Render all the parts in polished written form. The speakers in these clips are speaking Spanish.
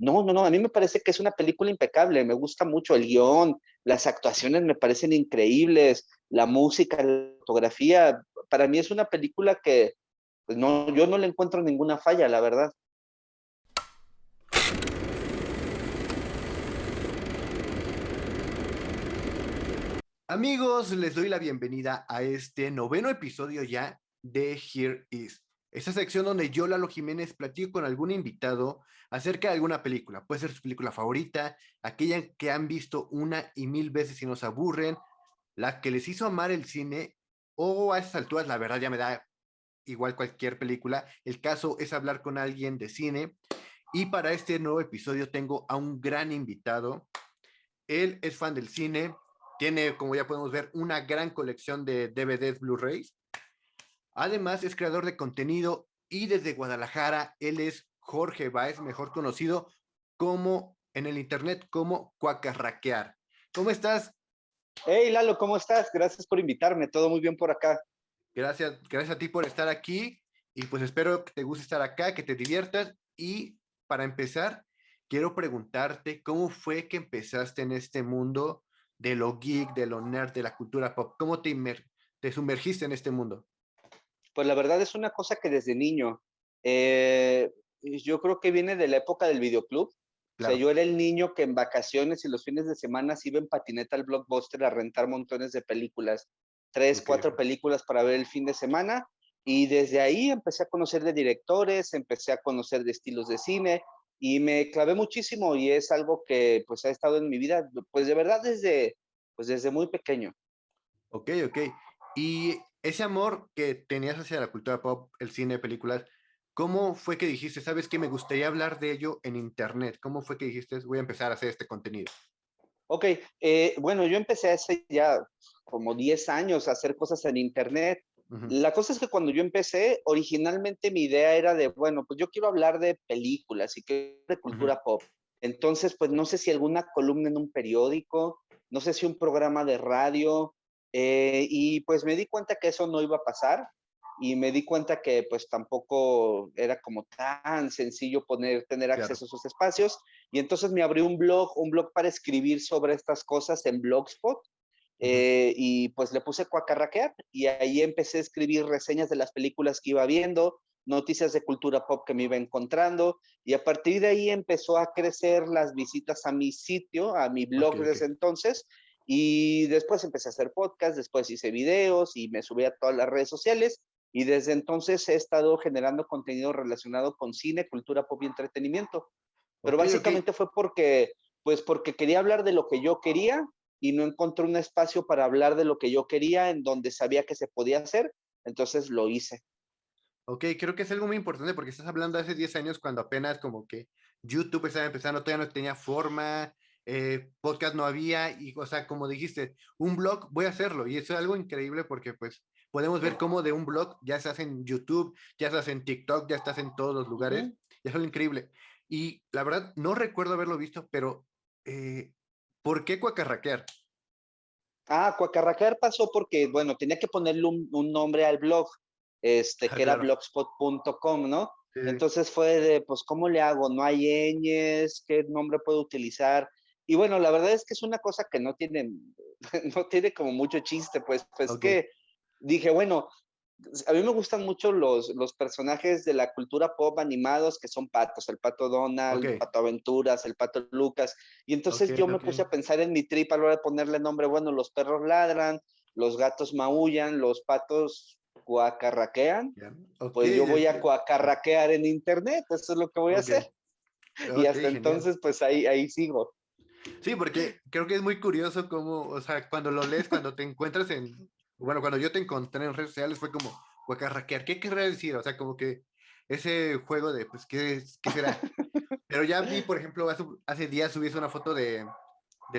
No, no, no, a mí me parece que es una película impecable, me gusta mucho el guión, las actuaciones me parecen increíbles, la música, la fotografía, para mí es una película que, pues no, yo no le encuentro ninguna falla, la verdad. Amigos, les doy la bienvenida a este noveno episodio ya de Here Is. Esta sección donde yo, Lalo Jiménez, platico con algún invitado acerca de alguna película. Puede ser su película favorita, aquella que han visto una y mil veces y nos aburren, la que les hizo amar el cine, o a estas alturas, la verdad, ya me da igual cualquier película. El caso es hablar con alguien de cine. Y para este nuevo episodio tengo a un gran invitado. Él es fan del cine, tiene, como ya podemos ver, una gran colección de DVDs, Blu-rays. Además, es creador de contenido y desde Guadalajara, él es Jorge Báez, mejor conocido como en el internet como Cuacarraquear. ¿Cómo estás? Hey Lalo, ¿cómo estás? Gracias por invitarme, todo muy bien por acá. Gracias a ti por estar aquí y pues espero que te guste estar acá, que te diviertas y para empezar, quiero preguntarte cómo fue que empezaste en este mundo de lo geek, de lo nerd, de la cultura pop. ¿Cómo te sumergiste en este mundo? Pues la verdad es una cosa que desde niño, yo creo que viene de la época del videoclub. O sea, Claro. yo era el niño que en vacaciones y los fines de semana se iba en patineta al Blockbuster a rentar montones de películas, tres, Ok. cuatro películas para ver el fin de semana. Y desde ahí empecé a conocer de directores, empecé a conocer de estilos de cine y me clavé muchísimo y es algo que pues ha estado en mi vida, pues de verdad pues desde muy pequeño. Ok, ok. Y ese amor que tenías hacia la cultura pop, el cine, películas, ¿cómo fue que dijiste, sabes que me gustaría hablar de ello en internet? ¿Cómo fue que dijiste, voy a empezar a hacer este contenido? Ok, bueno, yo empecé hace ya como 10 años a hacer cosas en internet. Ujú. La cosa es que cuando yo empecé, originalmente mi idea era de, bueno, pues yo quiero hablar de películas y que de Ujú. cultura pop. Entonces, pues no sé si alguna columna en un periódico, no sé si un programa de radio, y pues me di cuenta que eso no iba a pasar y me di cuenta que pues tampoco era como tan sencillo tener Claro. acceso a esos espacios. Y entonces me abrí un blog para escribir sobre estas cosas en Blogspot. Ujú. Y pues le puse Cuacarraquear y ahí empecé a escribir reseñas de las películas que iba viendo, noticias de cultura pop que me iba encontrando y a partir de ahí empezó a crecer las visitas a mi sitio, a mi Ok, blog ok. desde entonces y después empecé a hacer podcast, después hice videos y me subí a todas las redes sociales y desde entonces he estado generando contenido relacionado con cine, cultura pop y entretenimiento. Pero Ok, ok. básicamente fue porque quería hablar de lo que yo quería y no encontré un espacio para hablar de lo que yo quería en donde sabía que se podía hacer, entonces lo hice. Ok, creo que es algo muy importante porque estás hablando de hace 10 años cuando apenas como que YouTube estaba empezando, todavía no tenía forma, podcast no había y, o sea, como dijiste, un blog, voy a hacerlo y eso es algo increíble porque pues podemos ver cómo de un blog ya estás en YouTube, ya estás en TikTok, ya estás en todos los lugares Ujú. y es algo increíble. Y la verdad, no recuerdo haberlo visto, pero ¿por qué cuacarraquear? Cuacarraquear pasó porque, bueno, tenía que ponerle un nombre al blog, Ah, que era claro. blogspot.com, ¿no? Sí, sí. Entonces fue de, pues, ¿cómo le hago? No hay ñes, ¿qué nombre puedo utilizar? Y bueno, la verdad es que es una cosa que no tiene, no tiene como mucho chiste, pues Ok, que dije, bueno, a mí me gustan mucho los personajes de la cultura pop animados que son patos, el pato ok, Donald, pato Aventuras, el pato Lucas. Y ok, entonces yo me ok. puse a pensar en mi trip a la hora de ponerle nombre, bueno, los perros ladran, los gatos maullan, los patos cuacarraquean, Ya. Ok, pues yo voy a ok, cuacarraquear en internet, eso es lo que voy a ok, hacer. Y ok, hasta genial. entonces, pues ahí sigo. Sí, porque creo que es muy curioso cómo, o sea, cuando lo lees, cuando te encuentras en, bueno, cuando yo te encontré en redes sociales fue como, guacarraquear, ¿qué querrá decir? O sea, como que ese juego de, pues, ¿qué será? Pero ya vi, por ejemplo, hace días subiste una foto del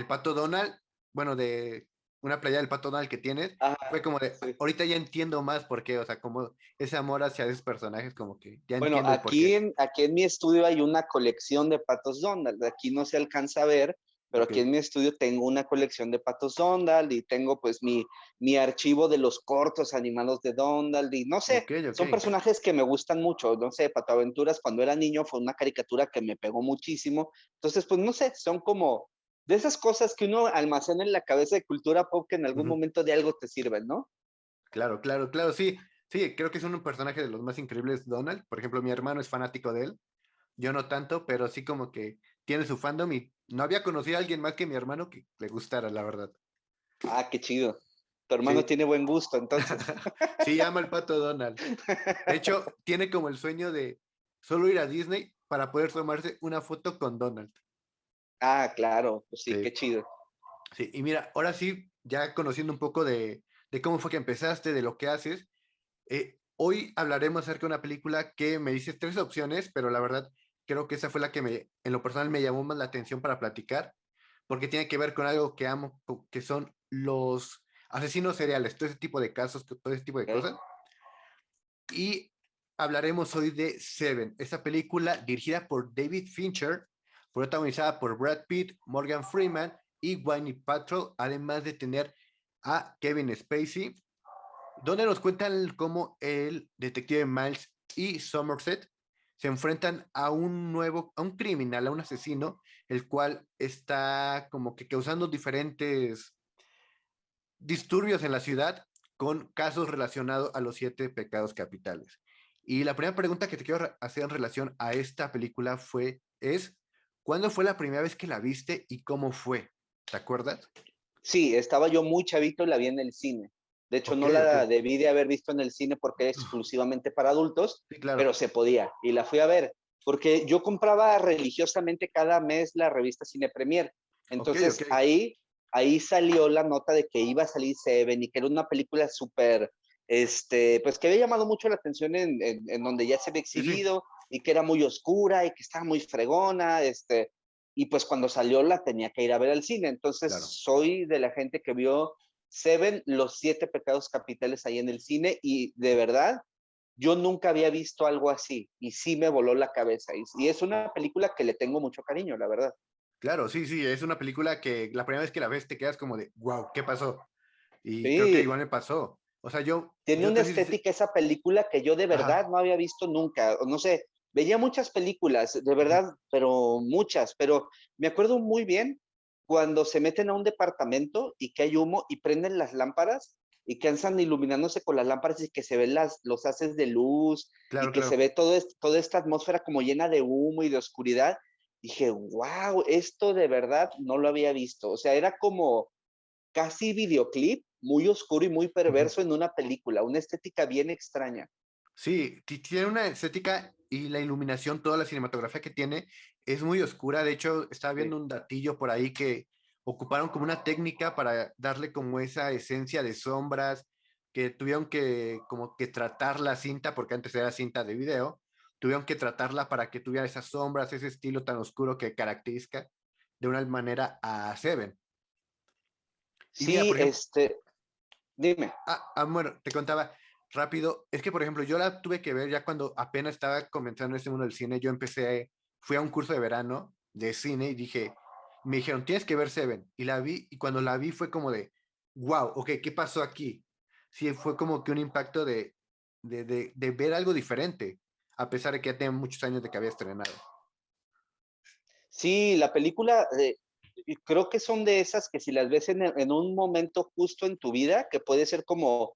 Pato Donald, bueno, de una playa del Pato Donald que tienes, fue Ajá, como de, sí. ahorita ya entiendo más por qué, o sea, como ese amor hacia esos personajes, como que ya Bueno, entiendo el por qué. aquí en mi estudio hay una colección de patos Donald. Aquí no se alcanza a ver, pero Ok, aquí en mi estudio tengo una colección de patos Donald y tengo pues mi archivo de los cortos animados de Donald y no sé, ok, ok. son personajes que me gustan mucho, no sé, Pato Aventuras cuando era niño fue una caricatura que me pegó muchísimo, entonces pues no sé, son como de esas cosas que uno almacena en la cabeza de cultura pop que en algún Ujú. momento de algo te sirven, ¿no? Claro, claro, claro, sí. Sí, creo que es un personaje de los más increíbles, Donald. Por ejemplo, mi hermano es fanático de él. Yo no tanto, pero sí como que tiene su fandom y no había conocido a alguien más que mi hermano que le gustara, la verdad. Ah, qué chido. Tu hermano Sí, tiene buen gusto, entonces. sí, ama el pato Donald. De hecho, tiene como el sueño de solo ir a Disney para poder tomarse una foto con Donald. Ah, claro, pues sí, qué Sí, chido. sí. Y mira, ahora sí, ya conociendo un poco de cómo fue que empezaste, de lo que haces, hoy hablaremos acerca de una película que me dices tres opciones, pero la verdad creo que esa fue la que en lo personal me llamó más la atención para platicar, porque tiene que ver con algo que amo, que son los asesinos seriales, todo ese tipo de casos, todo ese tipo de ¿Ok? cosas. Y hablaremos hoy de Seven, esa película dirigida por David Fincher, protagonizada por Brad Pitt, Morgan Freeman y Gwyneth Paltrow, además de tener a Kevin Spacey, donde nos cuentan cómo el detective Miles y Somerset se enfrentan a un criminal, a un asesino, el cual está como que causando diferentes disturbios en la ciudad con casos relacionados a los siete pecados capitales. Y la primera pregunta que te quiero hacer en relación a esta película ¿cuándo fue la primera vez que la viste y cómo fue? ¿Te acuerdas? Sí, estaba yo muy chavito y la vi en el cine. De hecho, Ok, no ok. la debí de haber visto en el cine porque era exclusivamente para adultos, Sí, claro. pero se podía y la fui a ver porque yo compraba religiosamente cada mes la revista Cine Premier. Ok, ok. Entonces ahí salió la nota de que iba a salir Seven y que era una película súper, pues que había llamado mucho la atención en donde ya se había Sí, sí, exhibido y que era muy oscura y que estaba muy fregona, y pues cuando salió la tenía que ir a ver al cine. Entonces claro. soy de la gente que vio Seven, los siete pecados capitales ahí en el cine y de verdad yo nunca había visto algo así y sí me voló la cabeza. Y es una película que le tengo mucho cariño, la verdad. Claro, sí, sí, es una película que la primera vez que la ves te quedas como de, wow, ¿qué pasó? Y creo que Sí, igual me pasó. O sea, tiene yo una te soy estética esa película que yo de verdad ajá, no había visto nunca. No sé, veía muchas películas, de ujú, verdad, pero muchas, pero me acuerdo muy bien cuando se meten a un departamento y que hay humo y prenden las lámparas y que andan iluminándose con las lámparas y que se ven los haces de luz y claro, que se claro. ve toda esta atmósfera como llena de humo y de oscuridad. Dije, wow, esto de verdad no lo había visto. O sea, era como casi videoclip, muy oscuro y muy Ujú. perverso en una película, una estética bien extraña. Sí, tiene una estética y la iluminación, toda la cinematografía que tiene es muy oscura. De hecho, estaba Sí. viendo un datillo por ahí que ocuparon como una técnica para darle como esa esencia de sombras, que tuvieron que como que tratar la cinta, porque antes era cinta de video, tuvieron que tratarla para que tuviera esas sombras, ese estilo tan oscuro que caracteriza de una manera a Seven. Y mira, Sí, por ejemplo, dime. bueno, te contaba rápido, es que por ejemplo, yo la tuve que ver ya cuando apenas estaba comenzando este mundo del cine, fui a un curso de verano de cine y me dijeron, tienes que ver Seven, y la vi, y cuando la vi fue como de, wow, ok, ¿qué pasó aquí? Sí, fue como que un impacto de ver algo diferente, a pesar de que ya tenía muchos años de que había estrenado. Sí, la película, y creo que son de esas que si las ves en un momento justo en tu vida, que puede ser como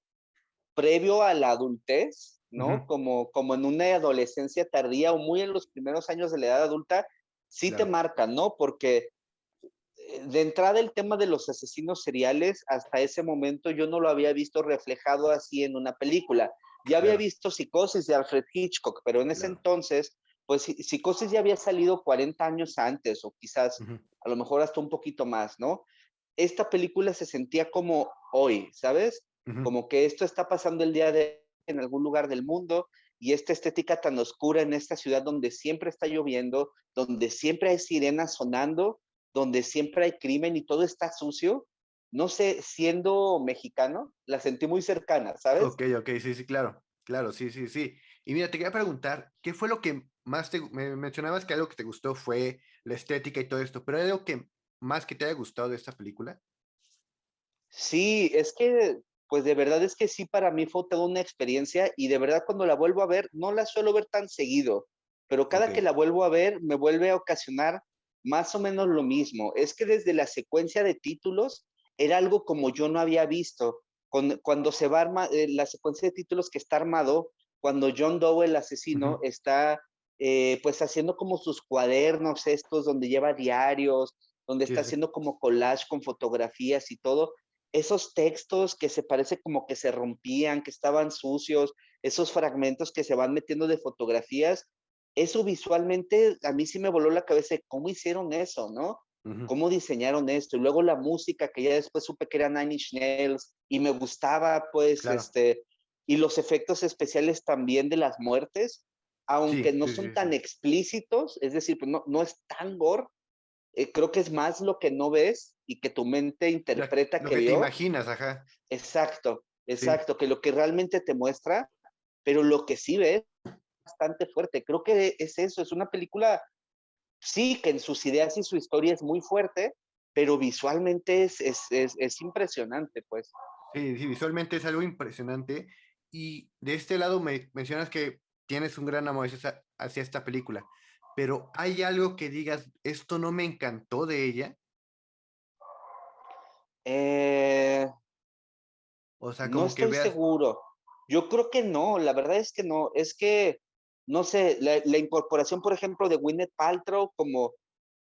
previo a la adultez, Ujú, ¿no? Como en una adolescencia tardía o muy en los primeros años de la edad adulta, sí te claro, marcan, ¿no? Porque de entrada el tema de los asesinos seriales, hasta ese momento yo no lo había visto reflejado así en una película. Ya había claro, visto Psicosis de Alfred Hitchcock, pero en ese claro. entonces, pues Psicosis ya había salido 40 años antes o quizás Ujú, a lo mejor hasta un poquito más, ¿no? Esta película se sentía como hoy, ¿sabes? ujú. Como que esto está pasando el día de en algún lugar del mundo y esta estética tan oscura en esta ciudad donde siempre está lloviendo, donde siempre hay sirenas sonando, donde siempre hay crimen y todo está sucio. No sé, siendo mexicano, la sentí muy cercana, ¿sabes? Ok, ok, sí, sí, claro, claro, sí, sí, sí. Y mira, te quería preguntar, ¿qué fue lo que más me mencionabas que algo que te gustó fue la estética y todo esto, pero hay algo que más que te haya gustado de esta película? Sí, es que, pues de verdad es que sí, para mí fue toda una experiencia y de verdad cuando la vuelvo a ver, no la suelo ver tan seguido, pero Ok. cada que la vuelvo a ver me vuelve a ocasionar más o menos lo mismo. Es que desde la secuencia de títulos era algo como yo no había visto. Cuando se va la secuencia de títulos que está armado, cuando John Doe, el asesino, Ujú. está pues haciendo como sus cuadernos estos donde lleva diarios, donde Sí, está sí. haciendo como collage con fotografías y todo, esos textos que se parece como que se rompían, que estaban sucios, esos fragmentos que se van metiendo de fotografías, eso visualmente a mí sí me voló la cabeza, ¿cómo hicieron eso, no? Ujú. ¿Cómo diseñaron esto? Y luego la música, que ya después supe que era Nine Inch Nails, y me gustaba, pues, Claro. y los efectos especiales también de las muertes, Sí, aunque no sí, son sí, tan sí. explícitos, es decir, pues no es tan gore, creo que es más lo que no ves y que tu mente interpreta Lo que que te vio. imaginas, ajá. Exacto, Sí. exacto, que lo que realmente te muestra, pero lo que sí ves es bastante fuerte. Creo que es eso, es una película, sí, que en sus ideas y su historia es muy fuerte, pero visualmente es impresionante, pues. Sí, sí, visualmente es algo impresionante. Y de este lado me mencionas que tienes un gran amor hacia esta película, pero ¿hay algo que digas, esto no me encantó de ella? Eh, O sea, no como que estoy veas, seguro. Yo creo que no, la verdad es que no. Es que, no sé, la incorporación, por ejemplo, de Gwyneth Paltrow como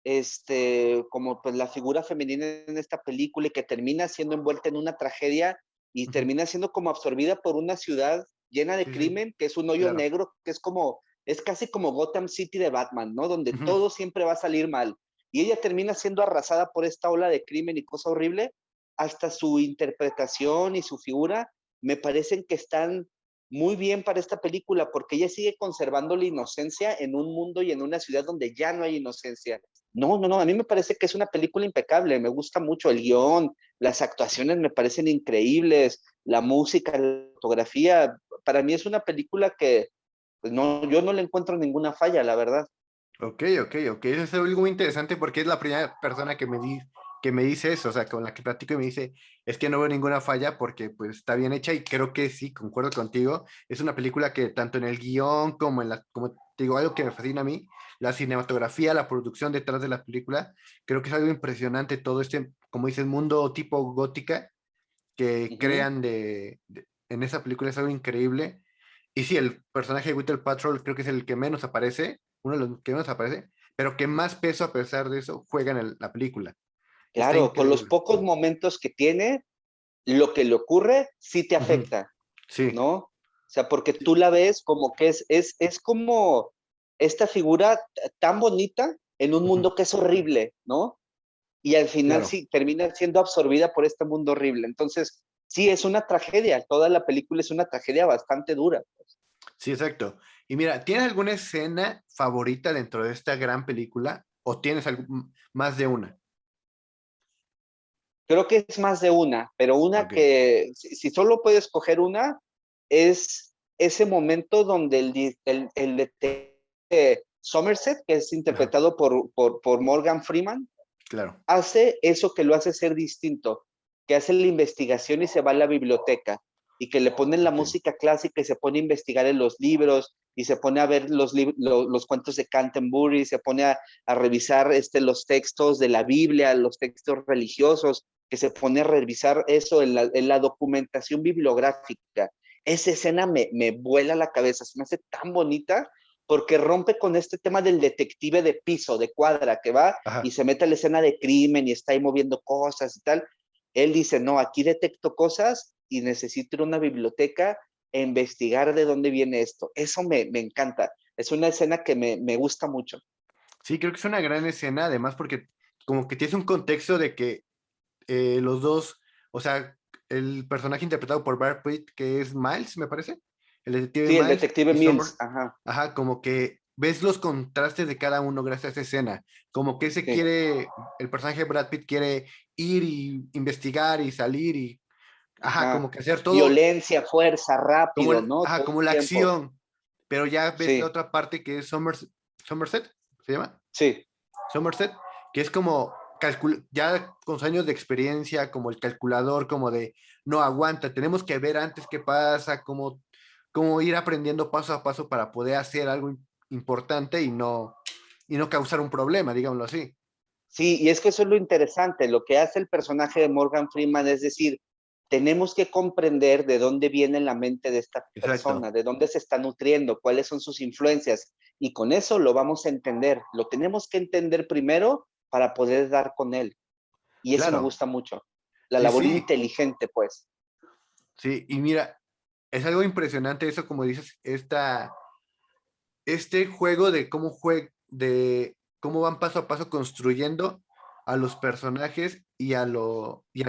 pues la figura femenina en esta película y que termina siendo envuelta en una tragedia y ujú, termina siendo como absorbida por una ciudad llena de sí, sí, crimen, que es un hoyo claro. negro, que es casi como Gotham City de Batman, ¿no? Donde Ujú. todo siempre va a salir mal. Y ella termina siendo arrasada por esta ola de crimen y cosa horrible, hasta su interpretación y su figura me parecen que están muy bien para esta película, porque ella sigue conservando la inocencia en un mundo y en una ciudad donde ya no hay inocencia. No, a mí me parece que es una película impecable, me gusta mucho el guión, las actuaciones me parecen increíbles, la música, la fotografía, para mí es una película que pues no, yo no le encuentro ninguna falla, la verdad. Ok, ok, ok. Eso es algo muy interesante porque es la primera persona que me dice eso, o sea, con la que platico y me dice, es que no veo ninguna falla porque pues está bien hecha y creo que sí, concuerdo contigo. Es una película que tanto en el guión como en como te digo, algo que me fascina a mí, la cinematografía, la producción detrás de la película, creo que es algo impresionante todo este, como dices, mundo tipo gótica que Ujú. crean en esa película es algo increíble. Y sí, el personaje de Whittle Patrol creo que es el que menos aparece, uno de los que menos aparece, pero que más peso a pesar de eso juega en la película. Está Claro, con los increíble. pocos momentos que tiene, lo que le ocurre sí te Ujú. afecta, Sí, ¿no? O sea, porque sí, tú la ves como que es como esta figura tan bonita en un ujú, mundo que es horrible, ¿no? Y al final claro, sí termina siendo absorbida por este mundo horrible. Entonces, sí, es una tragedia. Toda la película es una tragedia bastante dura. sí, exacto. Y mira, ¿tienes alguna escena favorita dentro de esta gran película o tienes más de una? Creo que es más de una, pero una Ok, que, si solo puedes escoger una, es ese momento donde el detective Somerset, que es ajá, interpretado por Morgan Freeman, claro, hace eso que lo hace ser distinto, que hace la investigación y se va a la biblioteca y que le ponen la ok, música clásica y se pone a investigar en los libros y se pone a ver los cuentos de Canterbury, se pone a revisar los textos de la Biblia, los textos religiosos, que se pone a revisar eso en la documentación bibliográfica. Esa escena me vuela la cabeza, se me hace tan bonita porque rompe con este tema del detective de piso, de cuadra, que va y ajá. se mete a la escena de crimen y está ahí moviendo cosas y tal. Él dice, no, aquí detecto cosas y necesito ir a una biblioteca e investigar de dónde viene esto. Eso me encanta. Es una escena que me gusta mucho. Sí, creo que es una gran escena, además porque como que tienes un contexto de que los dos, o sea, el personaje interpretado por Brad Pitt, que es Miles, me parece, el detective Sí, el Miles detective y Summer, Mills, ajá, ajá, como que ves los contrastes de cada uno gracias a esa escena, como que ese sí. quiere, el personaje de Brad Pitt quiere ir y investigar y salir y, ajá, como Ajá. que hacer todo Violencia, fuerza, como, rápido, ¿no? ajá, Todo como el la tiempo. acción, pero ya ves la Sí, otra parte que es Somerset, ¿se llama? sí. Somerset, que es como ya con sus años de experiencia, como el calculador, como de, no aguanta, tenemos que ver antes qué pasa, cómo ir aprendiendo paso a paso para poder hacer algo importante y no causar un problema, digámoslo así. Sí, y es que eso es lo interesante, lo que hace el personaje de Morgan Freeman es decir, tenemos que comprender de dónde viene la mente de esta Exacto. persona, de dónde se está nutriendo, cuáles son sus influencias, y con eso lo vamos a entender. Lo tenemos que entender primero para poder dar con él. Y eso me Claro, gusta mucho. La sí, labor sí, inteligente, pues. sí, y mira, es algo impresionante eso, como dices, este juego de cómo van paso a paso construyendo a los personajes y al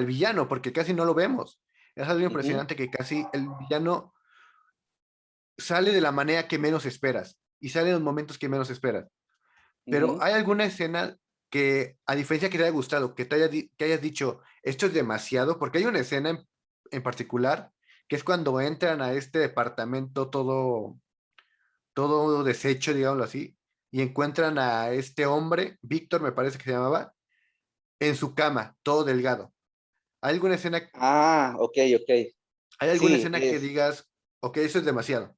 villano, porque casi no lo vemos. Es algo Ujú, impresionante que casi el villano sale de la manera que menos esperas y sale en los momentos que menos esperas. Pero ujú. ¿hay alguna escena que, a diferencia que te haya gustado, que hayas dicho, esto es demasiado? Porque hay una escena en particular que es cuando entran a este departamento todo deshecho, digámoslo así, y encuentran a este hombre, Víctor me parece que se llamaba, en su cama, todo delgado. ¿Hay alguna escena, Ah, ok, ok. hay alguna Sí, escena que digas, ok, eso es demasiado?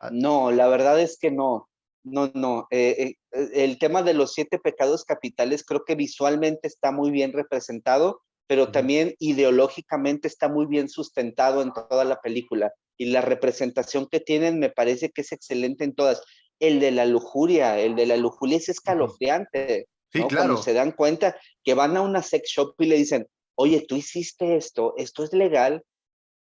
Ah, no, la verdad es que no. No, no. El tema de los siete pecados capitales creo que visualmente está muy bien representado, pero ujú. también ideológicamente está muy bien sustentado en toda la película. Y la representación que tienen me parece que es excelente en todas. El de la lujuria es Ujú. escalofriante, Sí, ¿no? Cuando claro. se dan cuenta que van a una sex shop y le dicen, oye, tú hiciste esto es legal,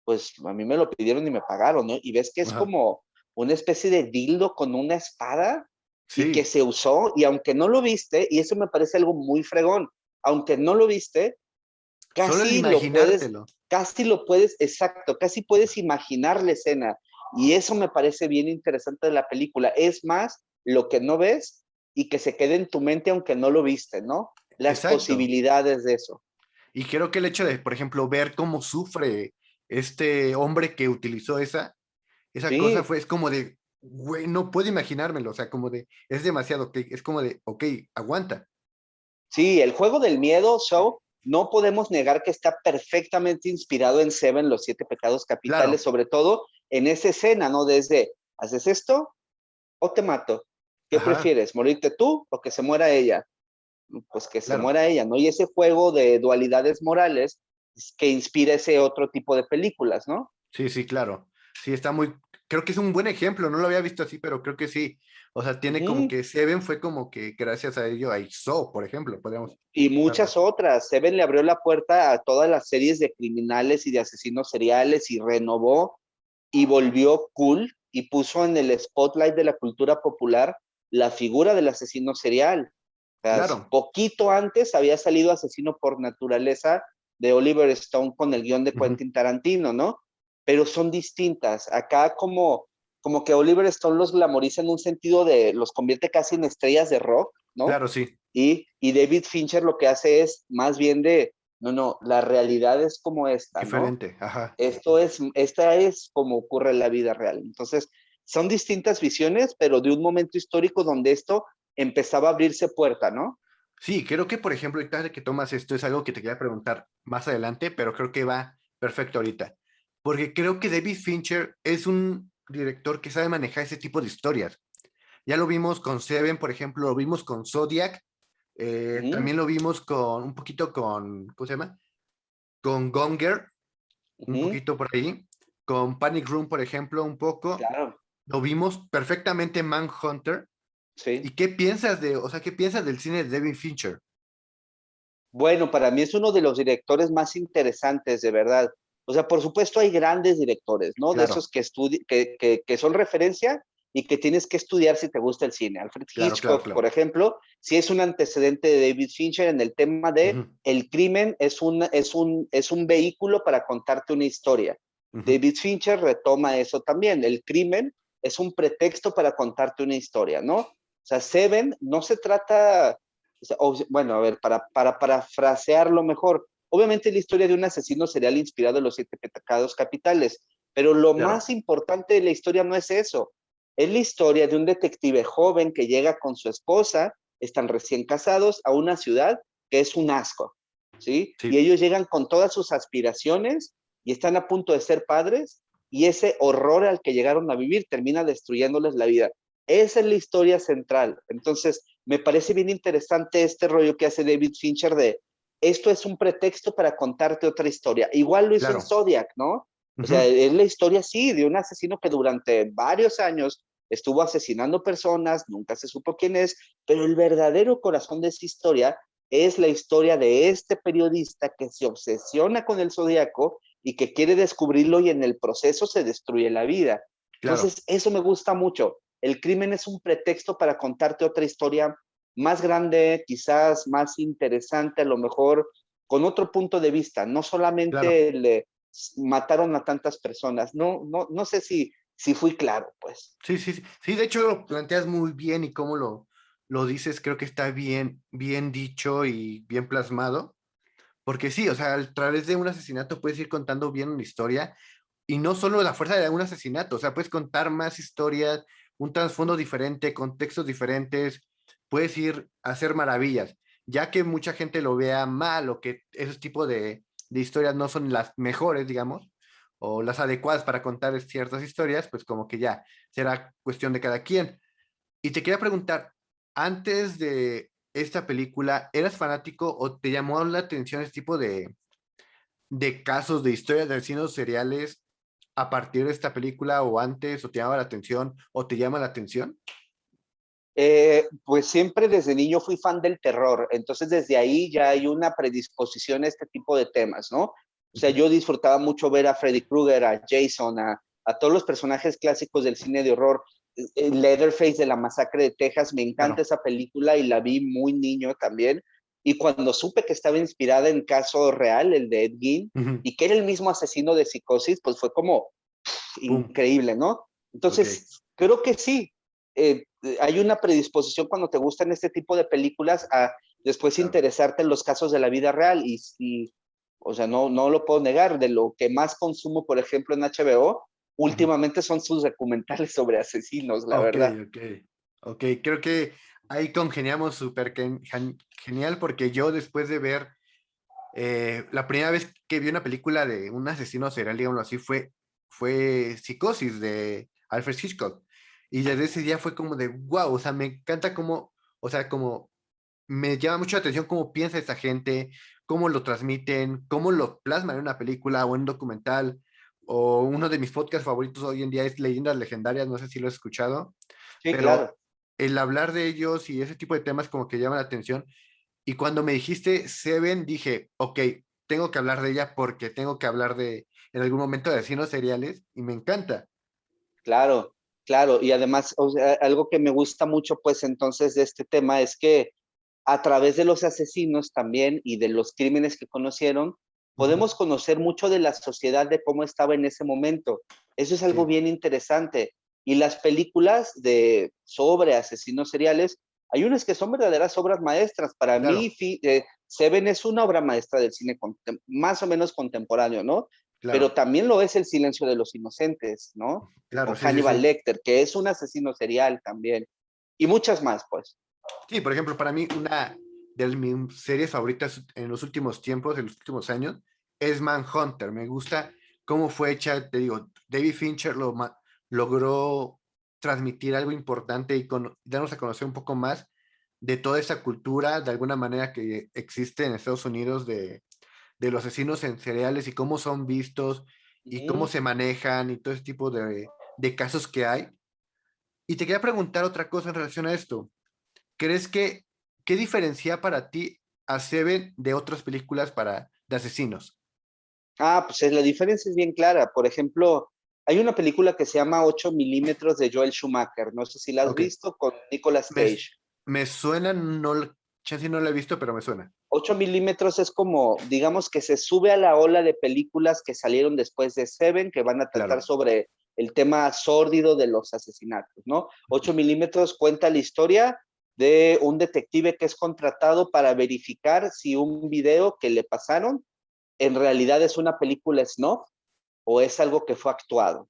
pues a mí me lo pidieron y me pagaron, ¿no? Y ves que es Ajá. como una especie de dildo con una espada y que Sí, se usó, y aunque no lo viste, y eso me parece algo muy fregón, aunque no lo viste, solo el casi lo puedes, imaginártelo. exacto, casi puedes imaginar la escena. Y eso me parece bien interesante de la película. Es más lo que no ves y que se quede en tu mente aunque no lo viste, ¿no? Las Exacto. posibilidades de eso. Y creo que el hecho de, por ejemplo, ver cómo sufre este hombre que utilizó esa cosa Sí, fue, es como de, güey, no puedo imaginármelo, o sea, como de, es demasiado, que es como de, ok, aguanta. sí, el juego del miedo, Show, no podemos negar que está perfectamente inspirado en Seven, los siete pecados capitales, Claro, sobre todo en esa escena, ¿no? Desde, ¿haces esto o te mato? ¿Qué ajá, prefieres, morirte tú o que se muera ella? Pues que se claro, muera ella, ¿no? Y ese juego de dualidades morales es que inspira ese otro tipo de películas, ¿no? sí, sí, claro. Sí, está muy, creo que es un buen ejemplo, no lo había visto así, pero creo que sí. O sea, tiene como Ujú. que Seven fue como que gracias a ello a Saw, por ejemplo, podríamos Y usarlo muchas así. otras. Seven le abrió la puerta a todas las series de criminales y de asesinos seriales y renovó y volvió cool y puso en el spotlight de la cultura popular la figura del asesino serial. O sea, Claro, poquito antes había salido Asesino por Naturaleza de Oliver Stone con el guión de ujú, Quentin Tarantino, ¿no? Pero son distintas. Acá como que Oliver Stone los glamoriza en un sentido de, los convierte casi en estrellas de rock, ¿no? claro, sí, Y David Fincher lo que hace es más bien de, no, no, la realidad es como esta, ¿no? diferente, ajá. Esta es como ocurre en la vida real. Entonces, son distintas visiones, pero de un momento histórico donde esto empezaba a abrirse puerta, ¿no? Sí, creo que, por ejemplo, ahorita que tomas esto es algo que te quería preguntar más adelante, pero creo que va perfecto ahorita. Porque creo que David Fincher es un director que sabe manejar ese tipo de historias. Ya lo vimos con Seven, por ejemplo, lo vimos con Zodiac, Ujú, también lo vimos con un poquito con, ¿cómo se llama? Con Gone Girl, un ujú, poquito por ahí, con Panic Room, por ejemplo, un poco. claro, Lo vimos perfectamente en Manhunter. ¿Y sí. qué piensas o sea, qué piensas del cine de David Fincher? Bueno, para mí es uno de los directores más interesantes, de verdad. O sea, por supuesto hay grandes directores, ¿no? De Claro, esos que son referencia y que tienes que estudiar si te gusta el cine. Alfred claro, claro, Hitchcock, por claro. ejemplo, sí es un antecedente de David Fincher en el tema de Ujú, el crimen es un vehículo para contarte una historia. ujú. David Fincher retoma eso también. El crimen es un pretexto para contarte una historia, ¿no? O sea, Seven no se trata bueno, a ver, para parafrasearlo mejor, obviamente la historia de un asesino serial inspirado en los siete pecados capitales, pero lo Claro, más importante de la historia no es eso, es la historia de un detective joven que llega con su esposa, están recién casados a una ciudad que es un asco, ¿sí? Sí, Y ellos llegan con todas sus aspiraciones y están a punto de ser padres y ese horror al que llegaron a vivir termina destruyéndoles la vida. Esa es la historia central. Entonces, me parece bien interesante este rollo que hace David Fincher de esto es un pretexto para contarte otra historia. Igual lo hizo en claro. Zodiac, ¿no? O sea, Ujú. es la historia, sí, de un asesino que durante varios años estuvo asesinando personas, nunca se supo quién es, pero el verdadero corazón de esa historia es la historia de este periodista que se obsesiona con el zodiaco y que quiere descubrirlo y en el proceso se destruye la vida. Claro, Entonces, eso me gusta mucho. El crimen es un pretexto para contarte otra historia más grande, quizás más interesante, a lo mejor con otro punto de vista. No claro. solamente le mataron a tantas personas. No sé si fui claro, pues. Sí, sí, sí. Sí, de hecho lo planteas muy bien y cómo lo dices, creo que está bien, bien dicho y bien plasmado. Porque sí, o sea, a través de un asesinato puedes ir contando bien una historia y no solo la fuerza de un asesinato, o sea, puedes contar más historias, un trasfondo diferente, contextos diferentes, puedes ir a hacer maravillas, ya que mucha gente lo vea mal o que esos tipos de historias no son las mejores, digamos, o las adecuadas para contar ciertas historias, pues como que ya será cuestión de cada quien. Y te quería preguntar, antes de esta película, ¿eras fanático o te llamó la atención este tipo de casos de historias de asesinos seriales a partir de esta película o antes, o te llamaba la atención o te llama la atención? Pues siempre desde niño fui fan del terror, entonces desde ahí ya hay una predisposición a este tipo de temas, ¿no? O sea, Ujú. yo disfrutaba mucho ver a Freddy Krueger, a Jason, a todos los personajes clásicos del cine de horror. Leatherface de la Masacre de Texas, me encanta Claro. esa película y la vi muy niño también. Y cuando supe que estaba inspirada en caso real, el de Ed Gein, Ujú. y que era el mismo asesino de Psicosis, pues fue como Pum. increíble, ¿no? Ok, Entonces, creo que sí, hay una predisposición cuando te gustan este tipo de películas a después claro. interesarte en los casos de la vida real y o sea, no lo puedo negar, de lo que más consumo, por ejemplo, en HBO, Ujú. últimamente son sus documentales sobre asesinos, la Ok, verdad. ok. Ok, creo que ahí congeniamos súper genial porque yo después de ver la primera vez que vi una película de un asesino serial, digámoslo así, fue Psicosis de Alfred Hitchcock. Y desde ese día fue como de, wow, o sea, me encanta cómo, o sea, como me llama mucho la atención cómo piensa esta gente, cómo lo transmiten, cómo lo plasman en una película o en un documental. O uno de mis podcasts favoritos hoy en día es Leyendas Legendarias, no sé si lo has escuchado, Sí, pero claro. el hablar de ellos y ese tipo de temas como que llama la atención. Y cuando me dijiste Seven, dije, ok, tengo que hablar de ella porque tengo que hablar de, en algún momento, de asesinos seriales y me encanta. Claro, claro. Y además, o sea, algo que me gusta mucho, pues entonces, de este tema es que a través de los asesinos también y de los crímenes que conocieron, Ujú. podemos conocer mucho de la sociedad, de cómo estaba en ese momento. Eso es algo Sí, bien interesante. Y las películas sobre asesinos seriales, hay unas que son verdaderas obras maestras. Para mí, claro, Seven es una obra maestra del cine más o menos contemporáneo, ¿no? Pero claro, también lo es El silencio de los inocentes, ¿no? claro, Con sí, sí, Hannibal sí. Lecter, que es un asesino serial también. Y muchas más, pues. Sí, por ejemplo, para mí una de mis series favoritas en los últimos tiempos, en los últimos años, es Manhunter. Me gusta cómo fue hecha, te digo, David Fincher logró transmitir algo importante y darnos a conocer un poco más de toda esa cultura, de alguna manera que existe en Estados Unidos de los asesinos en cereales y cómo son vistos y cómo Ujú. se manejan y todo ese tipo de casos que hay. Y te quería preguntar otra cosa en relación a esto. ¿Crees que qué diferencia para ti a Seven de otras películas de asesinos? Pues la diferencia es bien clara. Por ejemplo, hay una película que se llama 8 milímetros de Joel Schumacher. No sé si la has Ok, visto con Nicolas me, Cage. me suena, no, chance no la he visto, pero me suena. 8 milímetros es como, digamos que se sube a la ola de películas que salieron después de Seven, que van a tratar Claro. sobre el tema sórdido de los asesinatos, ¿no? 8 milímetros cuenta la historia de un detective que es contratado para verificar si un video que le pasaron en realidad es una película snuff o es algo que fue actuado. Ok,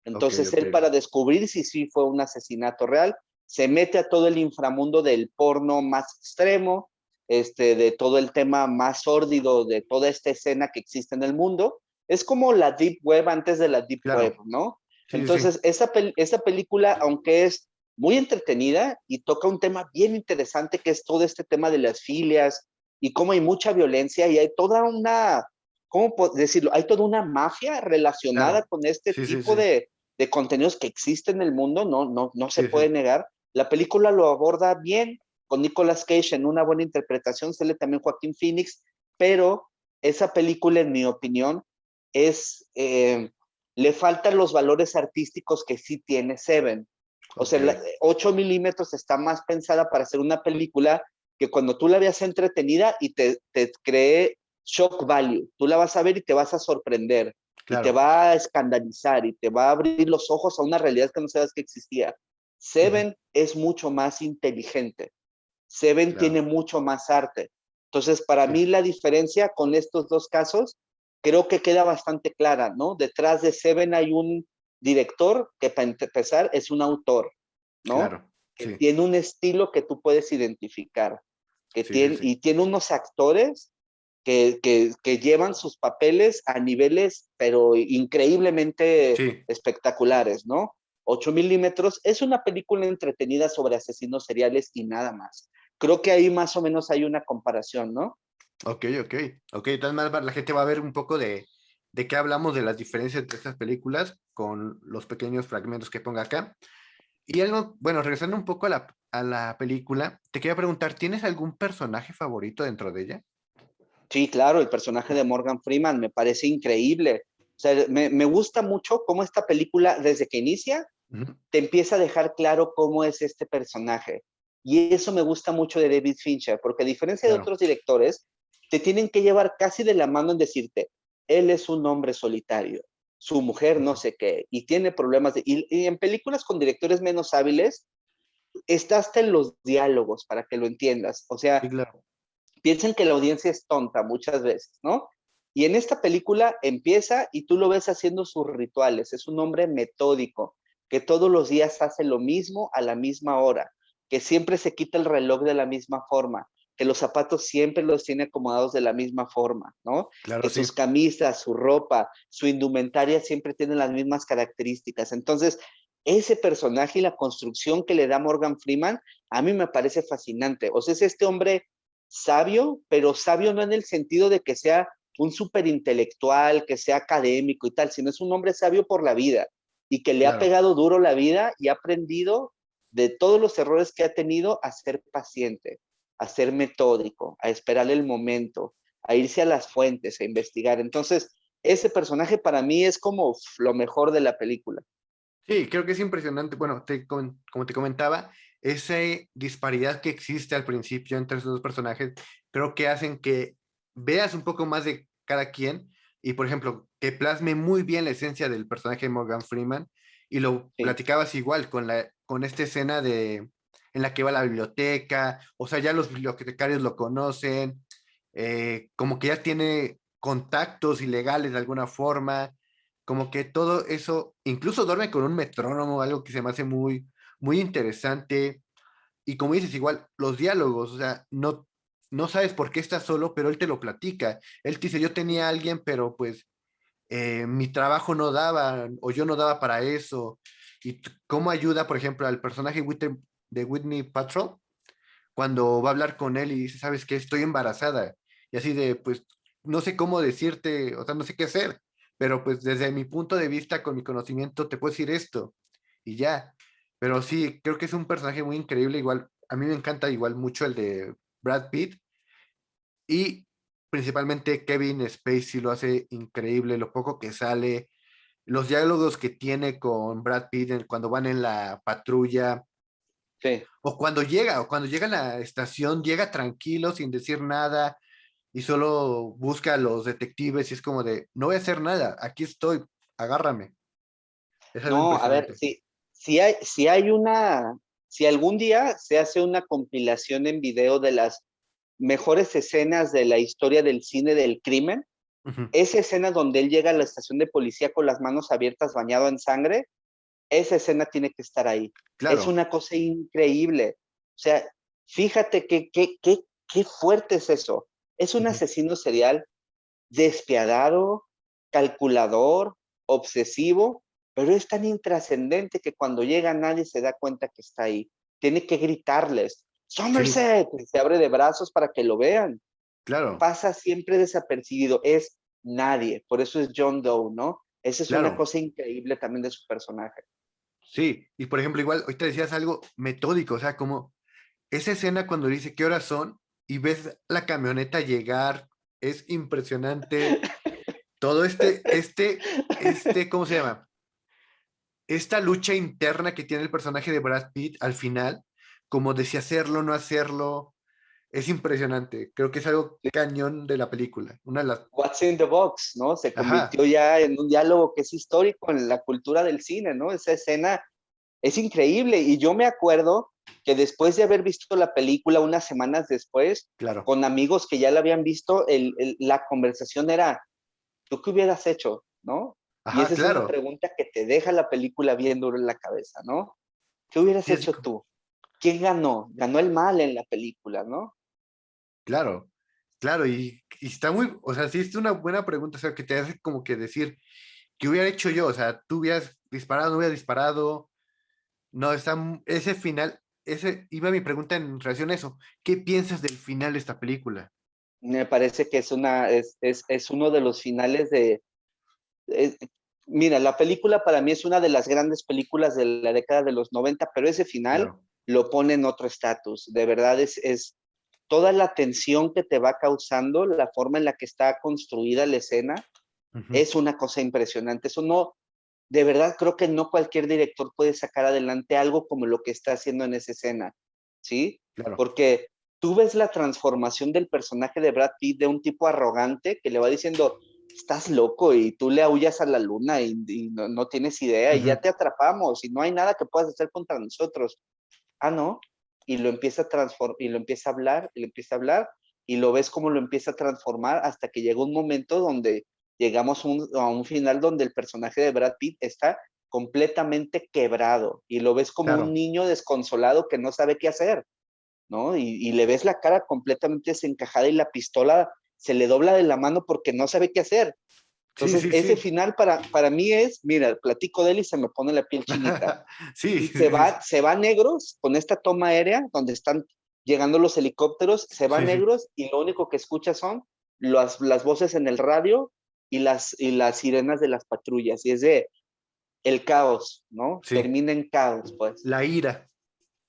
Entonces ok. él para descubrir si sí fue un asesinato real, se mete a todo el inframundo del porno más extremo, de todo el tema más sórdido, de toda esta escena que existe en el mundo. Es como la Deep Web antes de la Deep Web, Claro, ¿no? sí, sí, sí. Entonces, esa película, aunque es muy entretenida y toca un tema bien interesante, que es todo este tema de las filias y cómo hay mucha violencia y hay toda una, ¿cómo decirlo? Hay toda una mafia relacionada Claro, con este sí, sí, tipo sí, de contenidos que existen en el mundo, no se sí, puede sí, negar. La película lo aborda bien, con Nicolas Cage en una buena interpretación, sale también Joaquín Phoenix, pero esa película, en mi opinión, es, le faltan los valores artísticos que sí tiene Seven. O ok, sea, 8 milímetros está más pensada para hacer una película que cuando tú la veas entretenida y te cree shock value. Tú la vas a ver y te vas a sorprender y te claro. va a escandalizar y te va a abrir los ojos a una realidad que no sabes que existía. Ujú, Seven es mucho más inteligente. Seven claro, tiene mucho más arte. Entonces, para sí, mí la diferencia con estos dos casos creo que queda bastante clara, ¿no? Detrás de Seven hay un director que para empezar es un autor, ¿no? claro, Que sí, tiene un estilo que tú puedes identificar, sí, sí, sí, y tiene unos actores que llevan sus papeles a niveles, pero increíblemente sí. espectaculares, ¿no? 8 milímetros es una película entretenida sobre asesinos seriales y nada más. Creo que ahí más o menos hay una comparación, ¿no? Ok, ok, ok. Entonces más la gente va a ver un poco de qué hablamos de las diferencias entre estas películas con los pequeños fragmentos que ponga acá. Y algo, bueno, regresando un poco a la película, te quería preguntar, ¿tienes algún personaje favorito dentro de ella? Sí, claro, el personaje de Morgan Freeman me parece increíble. O sea, me gusta mucho cómo esta película, desde que inicia, Ujú, te empieza a dejar claro cómo es este personaje. Y eso me gusta mucho de David Fincher, porque a diferencia de claro, otros directores, te tienen que llevar casi de la mano en decirte, él es un hombre solitario, su mujer no ujú, sé qué, y tiene problemas y en películas con directores menos hábiles, está hasta en los diálogos para que lo entiendas. O sí, sea, claro, piensan que la audiencia es tonta muchas veces, ¿no? Y en esta película empieza y tú lo ves haciendo sus rituales. Es un hombre metódico, que todos los días hace lo mismo a la misma hora, que siempre se quita el reloj de la misma forma, que los zapatos siempre los tiene acomodados de la misma forma, ¿no? claro, Que sí. sus camisas, su ropa, su indumentaria siempre tienen las mismas características. Entonces, ese personaje y la construcción que le da Morgan Freeman, a mí me parece fascinante. O sea, es este hombre sabio, pero sabio no en el sentido de que sea un súper intelectual, que sea académico y tal, sino es un hombre sabio por la vida y que le ha Claro, pegado duro la vida y ha aprendido de todos los errores que ha tenido a ser paciente, a ser metódico, a esperar el momento, a irse a las fuentes, a investigar. Entonces, ese personaje para mí es como lo mejor de la película. sí, creo que es impresionante. Bueno, como te comentaba, esa disparidad que existe al principio entre esos dos personajes, creo que hacen que veas un poco más de cada quien y, por ejemplo, que plasme muy bien la esencia del personaje de Morgan Freeman y lo Sí. platicabas igual con esta escena en la que va a la biblioteca, o sea, ya los bibliotecarios lo conocen, como que ya tiene contactos ilegales de alguna forma, como que todo eso, incluso duerme con un metrónomo, algo que se me hace muy, muy interesante. Y como dices, igual, los diálogos, o sea, no sabes por qué estás solo, pero él te lo platica. Él te dice, yo tenía a alguien, pero pues mi trabajo no daba, o yo no daba para eso. Y cómo ayuda, por ejemplo, al personaje de Whitney Patrol, cuando va a hablar con él y dice, ¿sabes qué? Estoy embarazada. Y así de, pues, no sé cómo decirte, o sea, no sé qué hacer, pero pues desde mi punto de vista, con mi conocimiento, te puedo decir esto y ya. Pero sí, creo que es un personaje muy increíble, igual, a mí me encanta igual mucho el de Brad Pitt y principalmente Kevin Spacey lo hace increíble, lo poco que sale, los diálogos que tiene con Brad Pitt cuando van en la patrulla, Sí. o cuando llega a la estación, llega tranquilo, sin decir nada, y solo busca a los detectives y es como de, no voy a hacer nada, aquí estoy, agárrame. Es algo No, a ver, impresionante. si hay una, si algún día se hace una compilación en video de las mejores escenas de la historia del cine del crimen, Ujú, esa escena donde él llega a la estación de policía con las manos abiertas, bañado en sangre, esa escena tiene que estar ahí. Es claro, una cosa increíble. O sea, fíjate qué fuerte es eso. Es un asesino serial despiadado, calculador, obsesivo, pero es tan intrascendente que cuando llega nadie se da cuenta que está ahí. Tiene que gritarles, Sí, Somerset, y se abre de brazos para que lo vean. claro, Pasa siempre desapercibido, es nadie, por eso es John Doe, ¿no? Esa es una claro. cosa increíble también de su personaje. Sí, y por ejemplo, igual, ahorita decías algo metódico, o sea, como esa escena cuando dice qué horas son y ves la camioneta llegar, es impresionante. Todo ¿cómo se llama? Esta lucha interna que tiene el personaje de Brad Pitt al final, como de si hacerlo, no hacerlo, es impresionante. Creo que es algo cañón de la película. Una de las... What's in the box, ¿no? Se Ajá, convirtió ya en un diálogo que es histórico en la cultura del cine, ¿no? Esa escena es increíble y yo me acuerdo que después de haber visto la película unas semanas después, claro. con amigos que ya la habían visto, la conversación era, ¿tú qué hubieras hecho? ¿No? Y Ajá, esa es una claro. pregunta que te deja la película bien duro en la cabeza, ¿no? ¿Qué hubieras Sí, así, hecho tú? ¿Quién ganó? Ganó el mal en la película, ¿no? claro, claro, y está muy, o sea, sí es una buena pregunta, o sea, que te hace como que decir, ¿qué hubiera hecho yo? O sea, tú hubieras disparado, no hubiera disparado, no, ese final, ese iba mi pregunta en relación a eso, ¿qué piensas del final de esta película? Me parece que es uno de los finales de... eh, mira, la película para mí es una de las grandes películas de la década de los 90, pero ese final Claro. lo pone en otro estatus. De verdad es toda la tensión que te va causando, la forma en la que está construida la escena, Ujú, es una cosa impresionante. Eso no, de verdad creo que no cualquier director puede sacar adelante algo como lo que está haciendo en esa escena, ¿sí? claro. Porque tú ves la transformación del personaje de Brad Pitt de un tipo arrogante que le va diciendo, estás loco y tú le aullas a la luna y no tienes idea y ya Ujú, te atrapamos y no hay nada que puedas hacer contra nosotros. Ah, no. Y lo empieza a transformar y lo empieza a hablar y lo empieza a hablar y lo ves como lo empieza a transformar hasta que llega un momento donde llegamos a un final donde el personaje de Brad Pitt está completamente quebrado y lo ves como un claro. niño desconsolado que no sabe qué hacer, ¿no? Y le ves la cara completamente desencajada y la pistola se le dobla de la mano porque no sabe qué hacer. Sí, Entonces, sí, ese sí. final para mí es, mira, platico de él y se me pone la piel chinita. Sí, Y sí, se va negros con esta toma aérea donde están llegando los helicópteros, se va sí, sí, negros y lo único que escucha son las voces en el radio y las sirenas de las patrullas. Y es de el caos, ¿no? sí. Termina en caos, pues. La ira.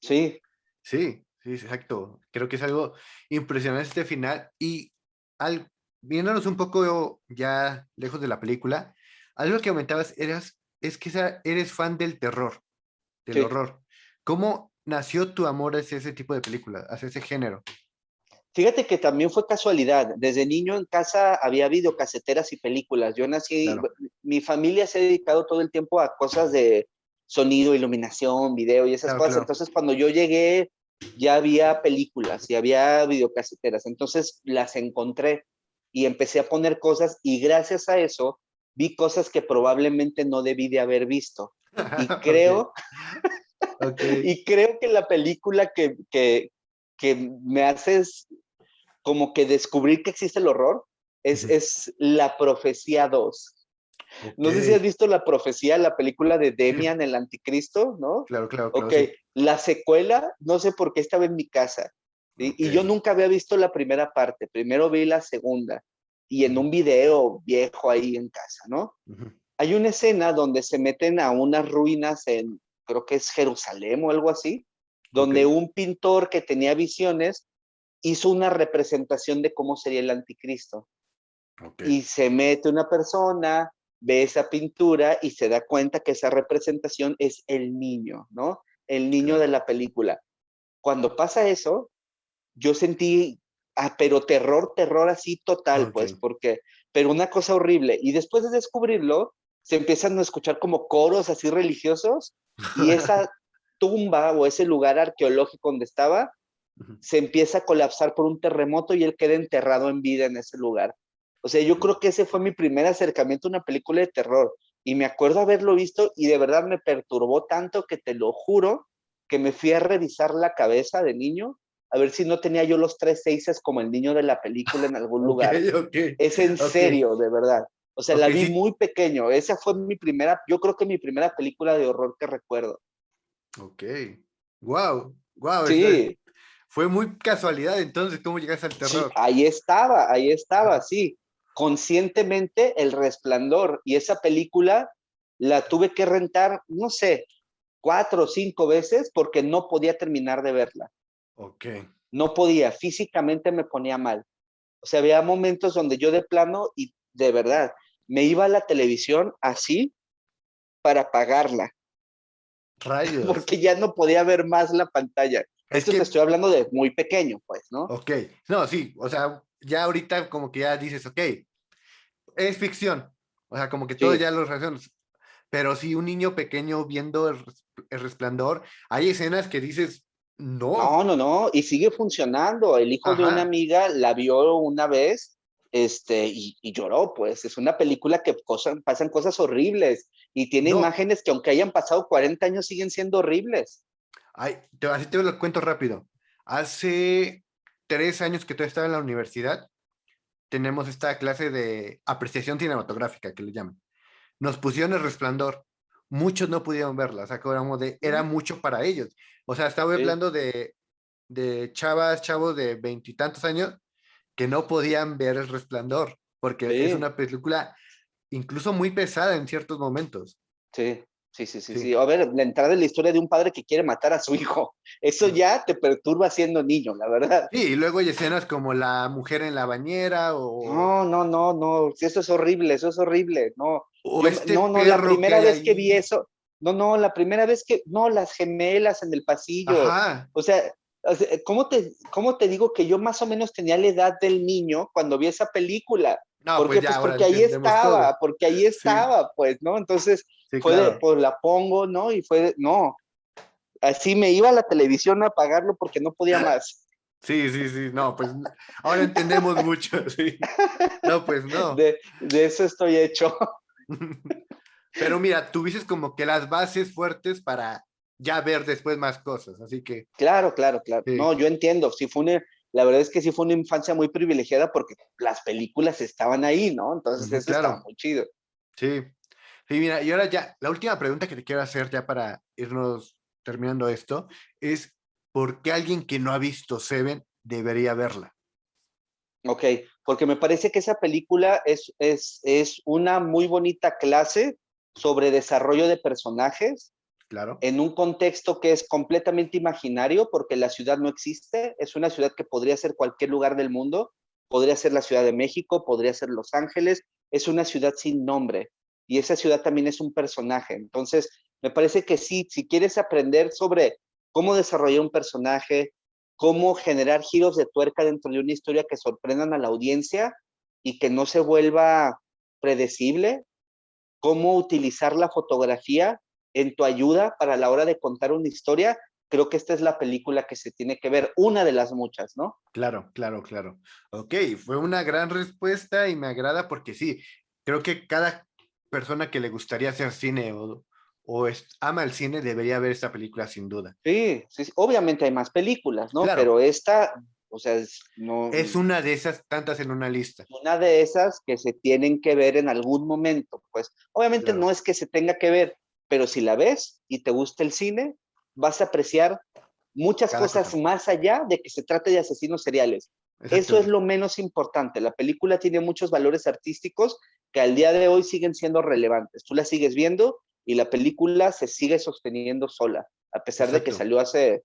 Sí, Sí, sí, exacto. Creo que es algo impresionante este final. Y al, viéndonos un poco ya lejos de la película, algo que comentabas es que eres fan del terror, del sí. horror. ¿Cómo nació tu amor hacia ese tipo de películas, hacia ese género? Fíjate que también fue casualidad. Desde niño en casa había videocaseteras y películas. Yo nací, Claro, mi familia se ha dedicado todo el tiempo a cosas de sonido, iluminación, video y esas claro, cosas. claro. Entonces, cuando yo llegué, ya había películas y había videocaseteras. Entonces, las encontré y empecé a poner cosas y gracias a eso vi cosas que probablemente no debí de haber visto. Y Ok, creo ok. y creo que la película que me hace como que descubrir que existe el horror Ujú, es La Profecía 2. ok. No sé si has visto La Profecía, la película de Sí, Demian, el anticristo, ¿no? claro, claro, claro, Ok, sí. la secuela, no sé por qué estaba en mi casa. ¿Sí? Ok. Y yo nunca había visto la primera parte, primero vi la segunda y en Ujú, un video viejo ahí en casa, ¿no? ujú, Hay una escena donde se meten a unas ruinas en, creo que es Jerusalén o algo así, ok, donde un pintor que tenía visiones hizo una representación de cómo sería el anticristo. ok. Y se mete una persona, ve esa pintura y se da cuenta que esa representación es el niño, ¿no? El niño de Claro. la película. Cuando pasa eso, yo sentí, pero terror, terror así total, Ok. pues, porque, pero una cosa horrible. Y después de descubrirlo, se empiezan a escuchar como coros así religiosos y esa tumba o ese lugar arqueológico donde estaba Ujú, se empieza a colapsar por un terremoto y él queda enterrado en vida en ese lugar. O sea, yo creo wow. que ese fue mi primer acercamiento a una película de terror. Y me acuerdo haberlo visto y de verdad me perturbó tanto que te lo juro que me fui a revisar la cabeza de niño a ver si no tenía yo los 3 6 como el niño de la película en algún Ok, lugar. ok, Es en ok, serio, de verdad. O sea, ok, la vi sí, muy pequeño. Esa fue mi primera, yo creo que mi primera película de horror que recuerdo. ok. Wow, wow, Sí, fue muy casualidad entonces cómo llegaste al sí, terror. ahí estaba, Ajá. sí. Conscientemente, El Resplandor. Y esa película la tuve que rentar, no sé, 4 o 5 veces porque no podía terminar de verla. Ok, No podía, físicamente me ponía mal. O sea, había momentos donde yo de plano y de verdad me iba a la televisión así para apagarla, rayos. porque ya no podía ver más la pantalla. Es Esto te que, estoy hablando de muy pequeño, pues, ¿no? ok, no, sí, o sea, ya ahorita como que ya dices, ok, es ficción, o sea, como que todo Sí. ya lo razones, pero si un niño pequeño viendo el Resplandor, hay escenas que dices, no, No, no, no, y sigue funcionando. El hijo de una ajá, amiga la vio una vez, y lloró, pues. Es una película que pasan cosas horribles y tiene no, imágenes que aunque hayan pasado 40 años siguen siendo horribles. así te lo cuento rápido. Hace 3 años que todavía estaba en la universidad, tenemos esta clase de apreciación cinematográfica que le llaman. Nos pusieron El Resplandor. Muchos no pudieron verla, o sea, que era Mm, mucho para ellos. O sea, estaba sí, hablando de chavos de veintitantos años que no podían ver El Resplandor, porque es sí. una película incluso muy pesada en ciertos momentos. Sí, sí, sí, sí, sí. Sí. A ver, la entrada en la historia de un padre que quiere matar a su hijo. Eso ya te perturba siendo niño, la verdad. Sí, y luego hay escenas como la mujer en la bañera o, No, no, no, no. Sí, eso es horrible, eso es horrible. No, o este no, no, la perro que primera hay vez que vi ahí. eso, no, no, la primera vez que, no, las gemelas en el pasillo. Ajá. O sea, cómo te digo que yo más o menos tenía la edad del niño cuando vi esa película? No, ¿Por pues qué? ya Pues ahora entendemos todo. porque ahí Sí, estaba, pues, ¿no? Entonces sí, fue de, claro. pues la pongo, ¿no? Y fue de, no, así me iba a la televisión a apagarlo porque no podía más. Sí, sí, sí, no, pues ahora entendemos mucho, sí. No, pues no. De eso estoy hecho. Pero mira, tuviste como que las bases fuertes para ya ver después más cosas, así que Claro, claro, claro. No, sí, yo entiendo. La verdad es que sí fue una infancia muy privilegiada porque las películas estaban ahí, ¿no? Entonces ujú, eso estaba claro, muy chido. sí. Sí, mira, y ahora ya, la última pregunta que te quiero hacer ya para irnos terminando esto es, ¿por qué alguien que no ha visto Seven debería verla? Ok, porque me parece que esa película es una muy bonita clase sobre desarrollo de personajes Claro, en un contexto que es completamente imaginario porque la ciudad no existe, es una ciudad que podría ser cualquier lugar del mundo, podría ser la Ciudad de México, podría ser Los Ángeles, es una ciudad sin nombre y esa ciudad también es un personaje. Entonces, me parece que sí, si quieres aprender sobre cómo desarrollar un personaje, cómo generar giros de tuerca dentro de una historia que sorprendan a la audiencia y que no se vuelva predecible, cómo utilizar la fotografía en tu ayuda para la hora de contar una historia, creo que esta es la película que se tiene que ver, una de las muchas, ¿no? claro, claro, claro. Ok, fue una gran respuesta y me agrada porque sí, creo que cada persona que le gustaría hacer cine o ama el cine debería ver esta película sin duda. Sí, sí, sí. Obviamente hay más películas, ¿no? Claro, Pero esta, o sea, es no, es una de esas tantas en una lista. una de esas que se tienen que ver en algún momento. Pues obviamente Claro, no es que se tenga que ver, pero si la ves y te gusta el cine, vas a apreciar muchas cada cosas cosa. más allá de que se trate de asesinos seriales. Eso es Exactamente. lo menos importante. La película tiene muchos valores artísticos que al día de hoy siguen siendo relevantes. Tú la sigues viendo y la película se sigue sosteniendo sola, a pesar de que Exacto. salió hace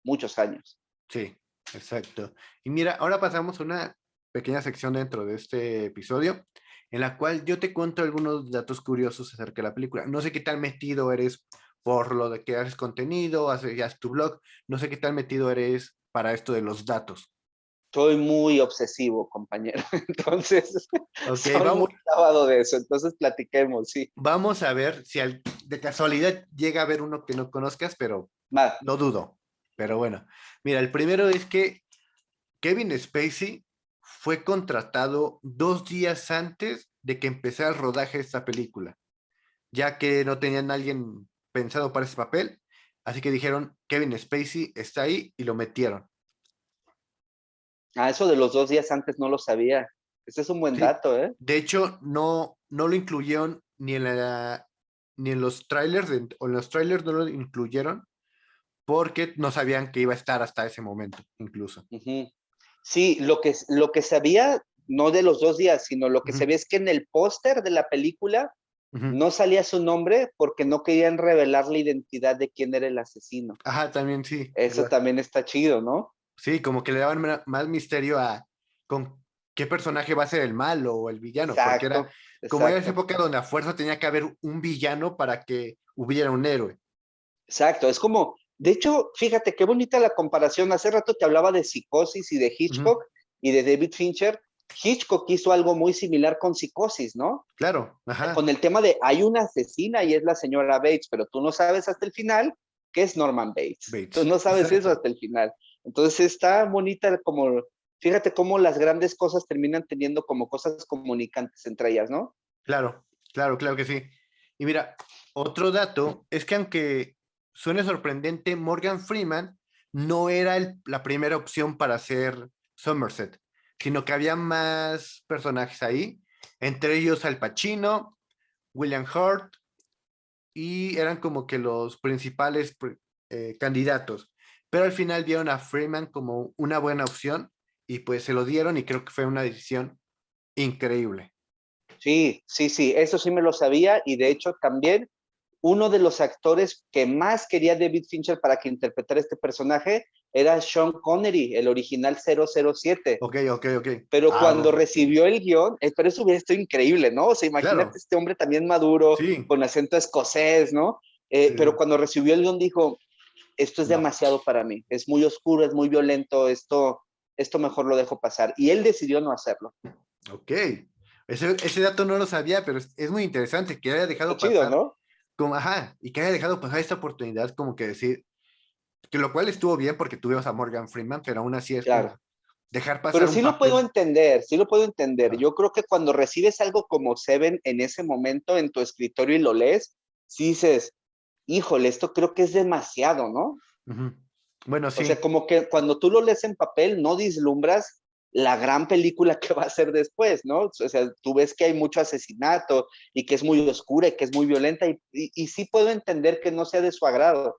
muchos años. Sí, exacto. Y mira, ahora pasamos a una pequeña sección dentro de este episodio en la cual yo te cuento algunos datos curiosos acerca de la película. No sé qué tan metido eres por lo de que haces contenido, haces tu blog, no sé qué tan metido eres para esto de los datos. Soy muy obsesivo, compañero. Entonces, Ok, soy muy clavado de eso. Entonces, platiquemos, sí. vamos a ver si de casualidad llega a haber uno que no conozcas, pero Va, lo dudo. Pero bueno, mira, el primero es que Kevin Spacey fue contratado 2 días antes de que empezara el rodaje de esta película, ya que no tenían a alguien pensado para ese papel, así que dijeron, Kevin Spacey está ahí y lo metieron. Eso de los 2 días antes no lo sabía. Ese es un buen Sí. dato, ¿eh? De hecho, no lo incluyeron ni en los trailers, o en los trailers no lo incluyeron porque no sabían que iba a estar hasta ese momento, incluso. Ujú. Sí, lo que sabía, no de los 2 días, sino lo que Ujú, sabía es que en el póster de la película ujú. no salía su nombre porque no querían revelar la identidad de quién era el asesino. Ajá, también sí, Eso igual. también está chido, ¿no? Sí, como que le daban más misterio a con qué personaje va a ser el malo o el villano, porque era Exacto, como era esa exacto, época donde a fuerza tenía que haber un villano para que hubiera un héroe. exacto. Es como, de hecho, fíjate qué bonita la comparación. Hace rato te hablaba de Psicosis y de Ujú, Hitchcock y de David Fincher. Hitchcock hizo algo muy similar con Psicosis, ¿no? claro, ajá, Con el tema de hay una asesina y es la señora Bates, pero tú no sabes hasta el final que es Norman Bates. Tú Bates, no sabes eso exacto, hasta el final. Entonces está bonita como, fíjate cómo las grandes cosas terminan teniendo como cosas comunicantes entre ellas, ¿no? claro, claro que sí. Y mira, otro dato es que aunque suene sorprendente, Morgan Freeman no era la primera opción para ser Somerset, sino que había más personajes ahí, entre ellos Al Pacino, William Hurt, y eran como que los principales candidatos. Pero al final vieron a Freeman como una buena opción y pues se lo dieron y creo que fue una decisión increíble. Sí, sí, sí, eso sí me lo sabía y de hecho también uno de los actores que más quería David Fincher para que interpretara este personaje era Sean Connery, el original 007. Ok. Pero Ah, cuando recibió el guión, pero eso hubiera estado increíble, ¿no? O sea, imagínate claro, este hombre también maduro, sí, con acento escocés, ¿no? sí, Pero sí. cuando recibió el guión dijo, esto es No, demasiado para mí, es muy oscuro, es muy violento, esto mejor lo dejo pasar. Y él decidió no hacerlo. ok. Ese dato no lo sabía, pero es muy interesante que haya Está dejado chido, pasar, ¿no? como, ajá, y que haya dejado pasar esta oportunidad, como que decir, que lo cual estuvo bien porque tuvimos a Morgan Freeman, pero aún así es como Claro. dejar Pero pasar un sí lo puedo papel. entender, sí lo puedo entender. Ajá. Yo creo que cuando recibes algo como Seven en ese momento en tu escritorio y lo lees, sí dices, híjole, esto creo que es demasiado, ¿no? Ujú. Bueno, O sea, sí, como que cuando tú lo lees en papel, no vislumbras la gran película que va a ser después, ¿no? O sea, tú ves que hay mucho asesinato y que es muy oscura y que es muy violenta y sí puedo entender que no sea de su agrado.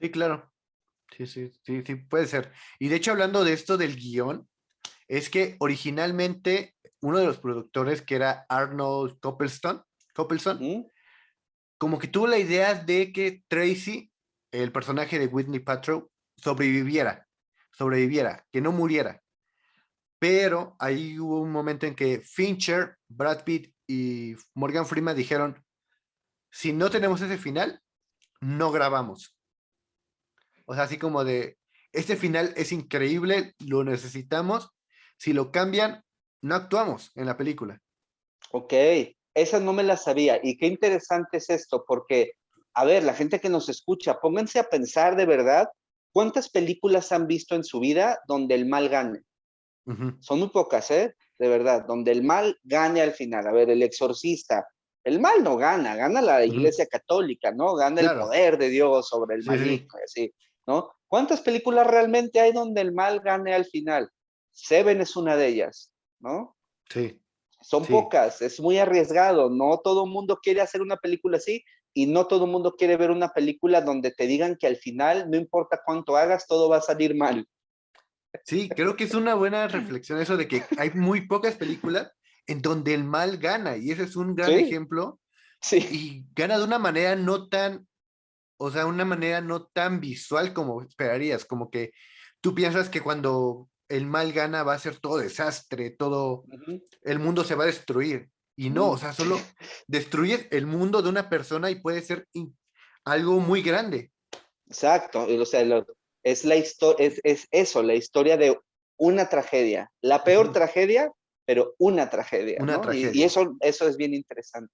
sí, claro. Sí, puede ser. Y de hecho, hablando de esto del guión, es que originalmente uno de los productores, que era Arnold Coppelson, Ujú. como que tuvo la idea de que Tracy, el personaje de Whitney Paltrow, sobreviviera, que no muriera. Pero ahí hubo un momento en que Fincher, Brad Pitt y Morgan Freeman dijeron, si no tenemos ese final, no grabamos. O sea, así como de, este final es increíble, lo necesitamos. Si lo cambian, no actuamos en la película. Ok, esa no me la sabía. Y qué interesante es esto, porque, a ver, la gente que nos escucha, pónganse a pensar de verdad, ¿cuántas películas han visto en su vida donde el mal gane? Ujú, Son muy pocas, ¿eh? De verdad, donde el mal gane al final. A ver, el exorcista, el mal no gana, gana la ujú. iglesia católica, ¿no? Gana el Claro, poder de Dios sobre el sí. maligno, y así, ¿no? ¿Cuántas películas realmente hay donde el mal gane al final? Seven es una de ellas, ¿no? Sí, Son sí. pocas, es muy arriesgado, no todo el mundo quiere hacer una película así y no todo el mundo quiere ver una película donde te digan que al final, no importa cuánto hagas, todo va a salir mal. Sí, creo que es una buena reflexión eso de que hay muy pocas películas en donde el mal gana y ese es un gran Sí, ejemplo sí. y gana de una manera no tan, o sea, una manera no tan visual como esperarías, como que tú piensas que cuando el mal gana va a ser todo desastre, todo, Ujú, el mundo se va a destruir y no, o ujú. sea, solo destruyes el mundo de una persona y puede ser algo muy grande. Exacto, o sea, es la historia, es eso, la historia de una tragedia, la peor Ujú, tragedia, pero una tragedia, una ¿no? Y tragedia. eso es bien interesante.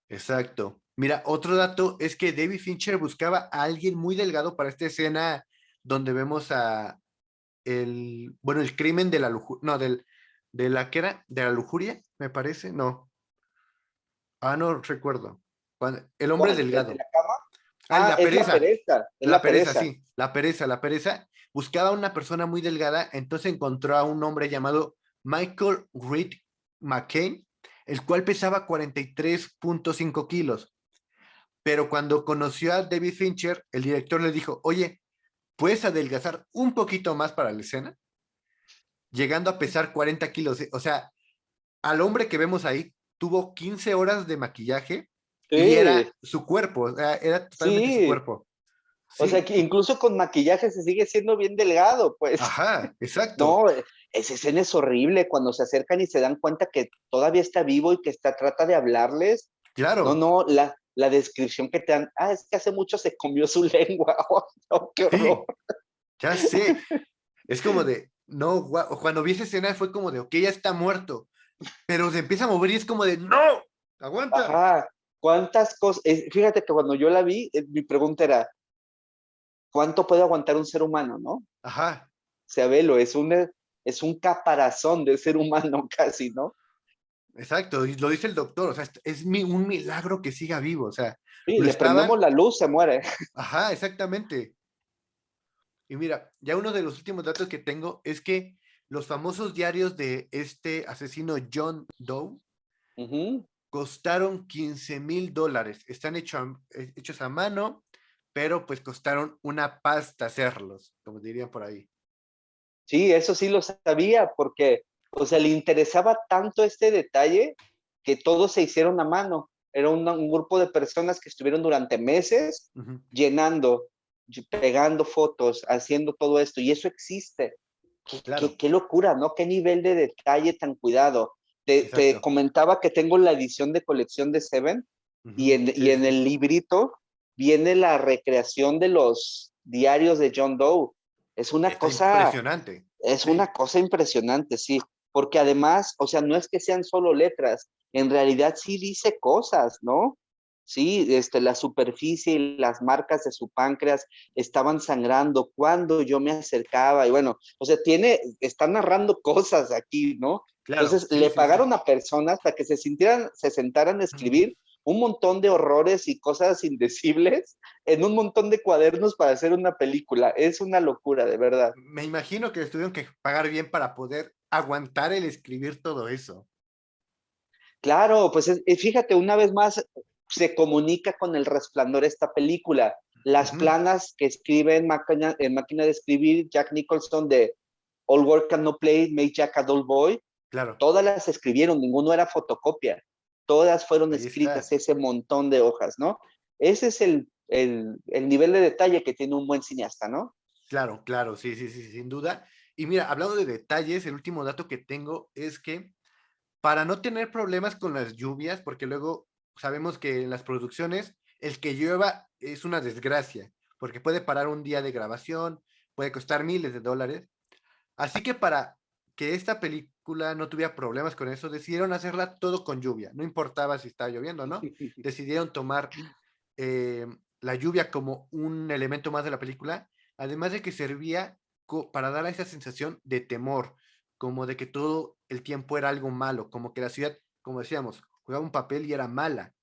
Exacto. Mira, otro dato es que David Fincher buscaba a alguien muy delgado para esta escena donde vemos a bueno, el crimen de la lujuria, no, de la que era, de la lujuria, me parece, no. No recuerdo. El hombre ¿Cuál? ¿El de delgado. la cama? La Es la pereza, pereza, es la la pereza, pereza. sí, la pereza. buscaba a una persona muy delgada, entonces encontró a un hombre llamado Michael Reed McCain, el cual pesaba 43.5 kilos. Pero cuando conoció a David Fincher, el director le dijo, oye, ¿puedes adelgazar un poquito más para la escena? Llegando a pesar 40 kilos. O sea, al hombre que vemos ahí tuvo 15 horas de maquillaje y Sí, era su cuerpo, o sea, era totalmente su sí. cuerpo. O sea, Sí, que incluso con maquillaje se sigue siendo bien delgado, pues. ajá, exacto. No, esa escena es horrible cuando se acercan y se dan cuenta que todavía está vivo y que trata de hablarles. No, Claro, no, la descripción que te dan, es que hace mucho se comió su lengua. Oh, no, qué horror. sí, ya sé. Es como de, no, cuando vi esa escena fue como de, ok, ya está muerto, pero se empieza a mover y es como de, no, aguanta. Ajá, cuántas cosas. Fíjate que cuando yo la vi, mi pregunta era, ¿cuánto puede aguantar un ser humano, no? O Ajá, sea, velo, es un caparazón de ser humano casi, ¿no? exacto, y lo dice el doctor, o sea, es un milagro que siga vivo, o sea, Sí, lo le estaban, prendemos la luz, se muere. ajá, exactamente. Y mira, ya uno de los últimos datos que tengo es que los famosos diarios de este asesino John Doe Ujú. costaron $15,000. Están hechos a mano, pero pues costaron una pasta hacerlos, como dirían por ahí. Sí, eso sí lo sabía, porque, o sea, le interesaba tanto este detalle que todos se hicieron a mano. Era un grupo de personas que estuvieron durante meses Ujú. llenando, pegando fotos, haciendo todo esto, y eso existe. Claro, Qué locura, ¿no? Qué nivel de detalle tan cuidado. Te exacto. comentaba que tengo la edición de colección de Seven y Ujú. y Sí, en sí, sí. el librito viene la recreación de los diarios de John Doe. Es una Está cosa impresionante. es una Sí, cosa impresionante, sí, porque además, o sea, no es que sean solo letras, en realidad sí dice cosas, ¿no? Sí, la superficie y las marcas de su páncreas estaban sangrando cuando yo me acercaba y bueno, o sea, está narrando cosas aquí, ¿no? claro, Entonces sí, le sí, sí. pagaron a personas para que se sentaran a Ujú. escribir un montón de horrores y cosas indecibles en un montón de cuadernos para hacer una película. Es una locura, de verdad. Me imagino que les tuvieron que pagar bien para poder aguantar el escribir todo eso. Claro, pues fíjate, una vez más se comunica con El Resplandor esta película. Las Ujú. planas que escribe en máquina de escribir Jack Nicholson de All Work and No Play, Make Jack a Dull Boy, Claro, todas las escribieron, ninguno era fotocopia. Todas fueron ahí escritas, está. ese montón de hojas, ¿no? Ese es el nivel de detalle que tiene un buen cineasta, ¿no? Claro, claro, sí, sí, sí, sin duda. Y mira, hablando de detalles, el último dato que tengo es que para no tener problemas con las lluvias, porque luego sabemos que en las producciones el que llueva es una desgracia, porque puede parar un día de grabación, puede costar miles de dólares. Así que para que esta película no tuviera problemas con eso, decidieron hacerla todo con lluvia. No importaba si estaba lloviendo o no. Decidieron tomar eh, la lluvia como un elemento más de la película, además de que servía para dar esa sensación de temor, como de que todo el tiempo era algo malo, como que la ciudad, como decíamos, jugaba un papel y era mala.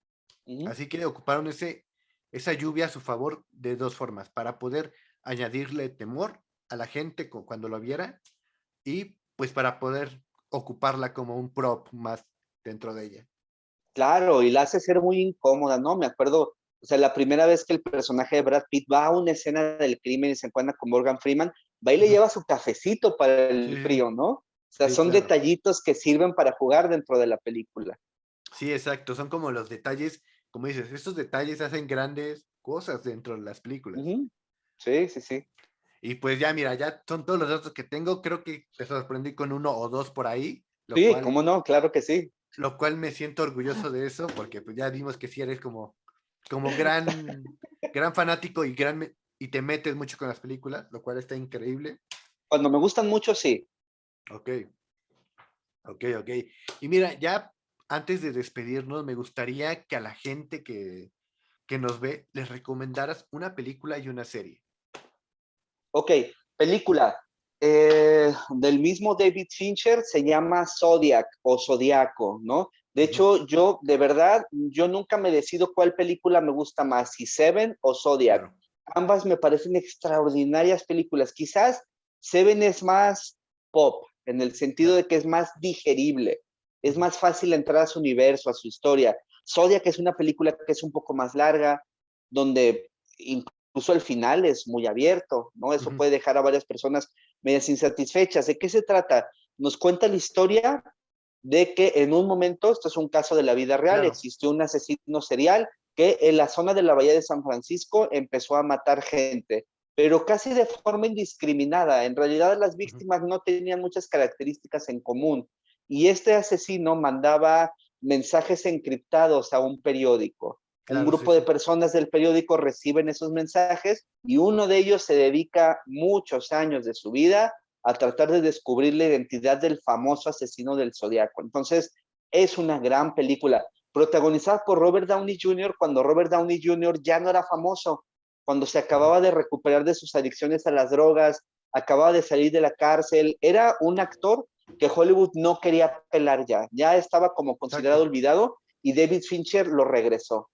Así que ocuparon esa lluvia a su favor de dos formas, para poder añadirle temor a la gente cuando lo viera y pues para poder ocuparla como un prop más dentro de ella. Claro, y la hace ser muy incómoda, ¿no? Me acuerdo, o sea, la primera vez que el personaje de Brad Pitt va a una escena del crimen y se encuentra con Morgan Freeman, va y le Ujú. lleva su cafecito para Sí, el sí, frío, ¿no? O sea, sí, son claro. detallitos que sirven para jugar dentro de la película. Sí, exacto. Son como los detalles, como dices, estos detalles hacen grandes cosas dentro de las películas. Ujú. Sí, sí, sí. Y pues ya, mira, ya son todos los datos que tengo. Creo que te sorprendí con uno o dos por ahí, Sí, cómo no, claro que sí. lo cual me siento orgulloso de eso, porque pues ya vimos que sí eres como gran fanático y te metes mucho con las películas, lo cual está increíble. Cuando me gustan mucho, sí. Ok, ok. Y mira, ya antes de despedirnos, me gustaría que a la gente que nos ve les recomendaras una película y una serie. Ok, película del mismo David Fincher se llama Zodiac o Zodiaco, ¿no? De Ujú. hecho, yo de verdad, yo nunca me decido cuál película me gusta más, si Seven o Zodiac. Claro. Ambas me parecen extraordinarias películas. Quizás Seven es más pop, en el sentido Claro. de que es más digerible, es Ujú, más fácil entrar a su universo, a su historia. Zodiac es una película que es un poco más larga, donde incluso el final es muy abierto, ¿no? Eso ujú. puede dejar a varias personas medias insatisfechas. ¿De qué se trata? Nos cuenta la historia de que en un momento, esto es un caso de la vida real, Claro. existió un asesino serial que en la zona de la Bahía de San Francisco empezó a matar gente, pero casi de forma indiscriminada. En realidad las Ujú. víctimas no tenían muchas características en común y este asesino mandaba mensajes encriptados a un periódico. Un Claro, sí, grupo de sí. personas del periódico reciben esos mensajes y uno de ellos se dedica muchos años de su vida a tratar de descubrir la identidad del famoso asesino del Zodiaco. Entonces, es una gran película, protagonizada por Robert Downey Jr. cuando Robert Downey Jr. ya no era famoso, cuando se Ujú. acababa de recuperar de sus adicciones a las drogas, acababa de salir de la cárcel, era un actor que Hollywood no quería pelar ya, ya estaba como considerado Exacto. olvidado y David Fincher lo regresó.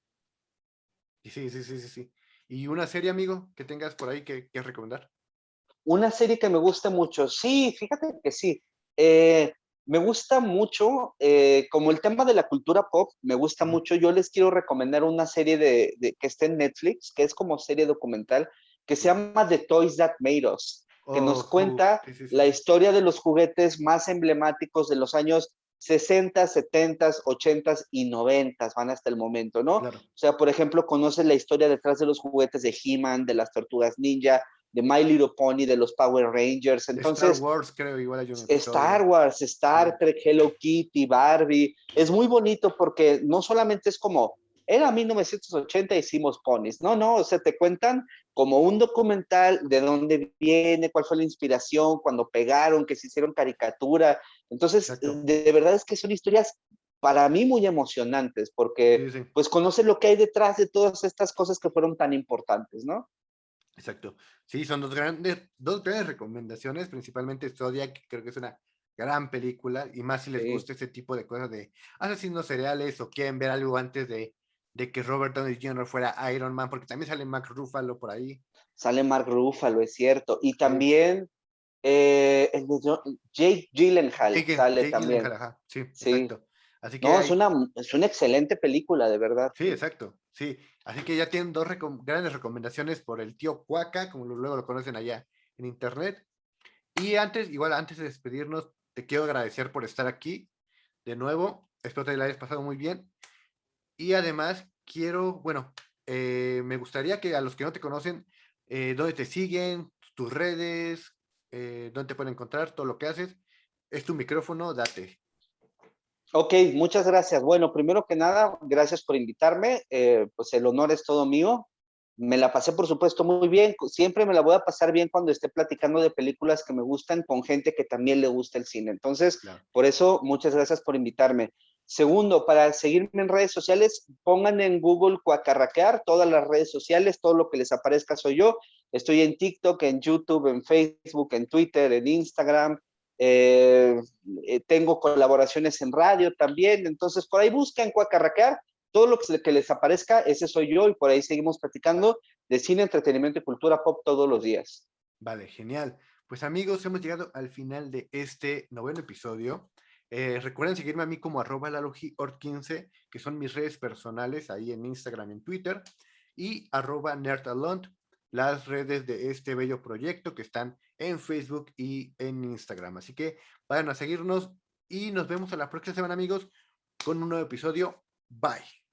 Y sí, sí, sí, sí, sí. ¿Y una serie, amigo, que tengas por ahí que recomendar? Una serie que me gusta mucho, sí, fíjate que sí. Eh, Me gusta mucho, como el tema de la cultura pop, me gusta Ujú. mucho. Yo les quiero recomendar una serie que está en Netflix, que es como serie documental, que se llama The Toys That Made Us, que nos Oh, cuenta sí, sí, sí, la sí. historia de los juguetes más emblemáticos de los años 60, 70, 80 y 90 van hasta el momento, ¿no? O Claro. sea, por ejemplo, conoces la historia detrás de los juguetes de He-Man, de las Tortugas Ninja, de My Little Pony, de los Power Rangers. De Star Entonces, Wars, creo, igual hay un Star episodio. Wars, Sí, Star Trek, Hello Kitty, Barbie, es muy bonito porque no solamente es como, era 1980, hicimos ponis, no, no, o sea, te cuentan como un documental de dónde viene, cuál fue la inspiración, cuando pegaron, que se hicieron caricatura. Entonces, exacto. de verdad es que son historias para mí muy emocionantes porque Sí, sí, sí. pues conoces lo que hay detrás de todas estas cosas que fueron tan importantes, ¿no? Exacto. Sí, son dos grandes recomendaciones, principalmente Zodiac, que creo que es una gran película, y más si les Sí. gusta este tipo de cosas de asesinos seriales o quieren ver algo antes de que Robert Downey Jr. fuera Iron Man, porque también sale Mark Ruffalo por ahí. Sale Mark Ruffalo, es cierto. Y Sí. también el de Jake Gyllenhaal sale Jake también. Gyllenhaal, ajá, sí, Sí. exacto. Así que No, hay, es una excelente película, de verdad. sí, exacto, sí. Así que ya tienen dos grandes recomendaciones por el tío Cuaca, como luego lo conocen allá en internet. Y antes, igual antes de despedirnos, te quiero agradecer por estar aquí de nuevo. Espero que la hayas pasado muy bien. Y además, bueno, me gustaría que a los que no te conocen, dónde te siguen, tus redes, dónde te pueden encontrar, todo lo que haces. Es tu micrófono, date. Ok, muchas gracias. Bueno, primero que nada, gracias por invitarme. Pues el honor es todo mío. Me la pasé, por supuesto, muy bien. Siempre me la voy a pasar bien cuando esté platicando de películas que me gustan con gente que también le gusta el cine. Entonces, Claro. por eso, muchas gracias por invitarme. Segundo, para seguirme en redes sociales, pongan en Google Cuacarraquear, todas las redes sociales, todo lo que les aparezca soy yo. Estoy en TikTok, en YouTube, en Facebook, en Twitter, en Instagram. Eh, Tengo colaboraciones en radio también. Entonces, por ahí buscan Cuacarraquear todo lo que les aparezca, ese soy yo y por ahí seguimos platicando de cine, entretenimiento y cultura pop todos los días. Vale, genial. Pues amigos, hemos llegado al final de este noveno episodio. Recuerden seguirme a mí como @lalogiort15, que son mis redes personales ahí en Instagram y en Twitter, y @nerdalont, las redes de este bello proyecto que están en Facebook y en Instagram. Así que vayan a seguirnos y nos vemos a la próxima semana, amigos, con un nuevo episodio. Bye.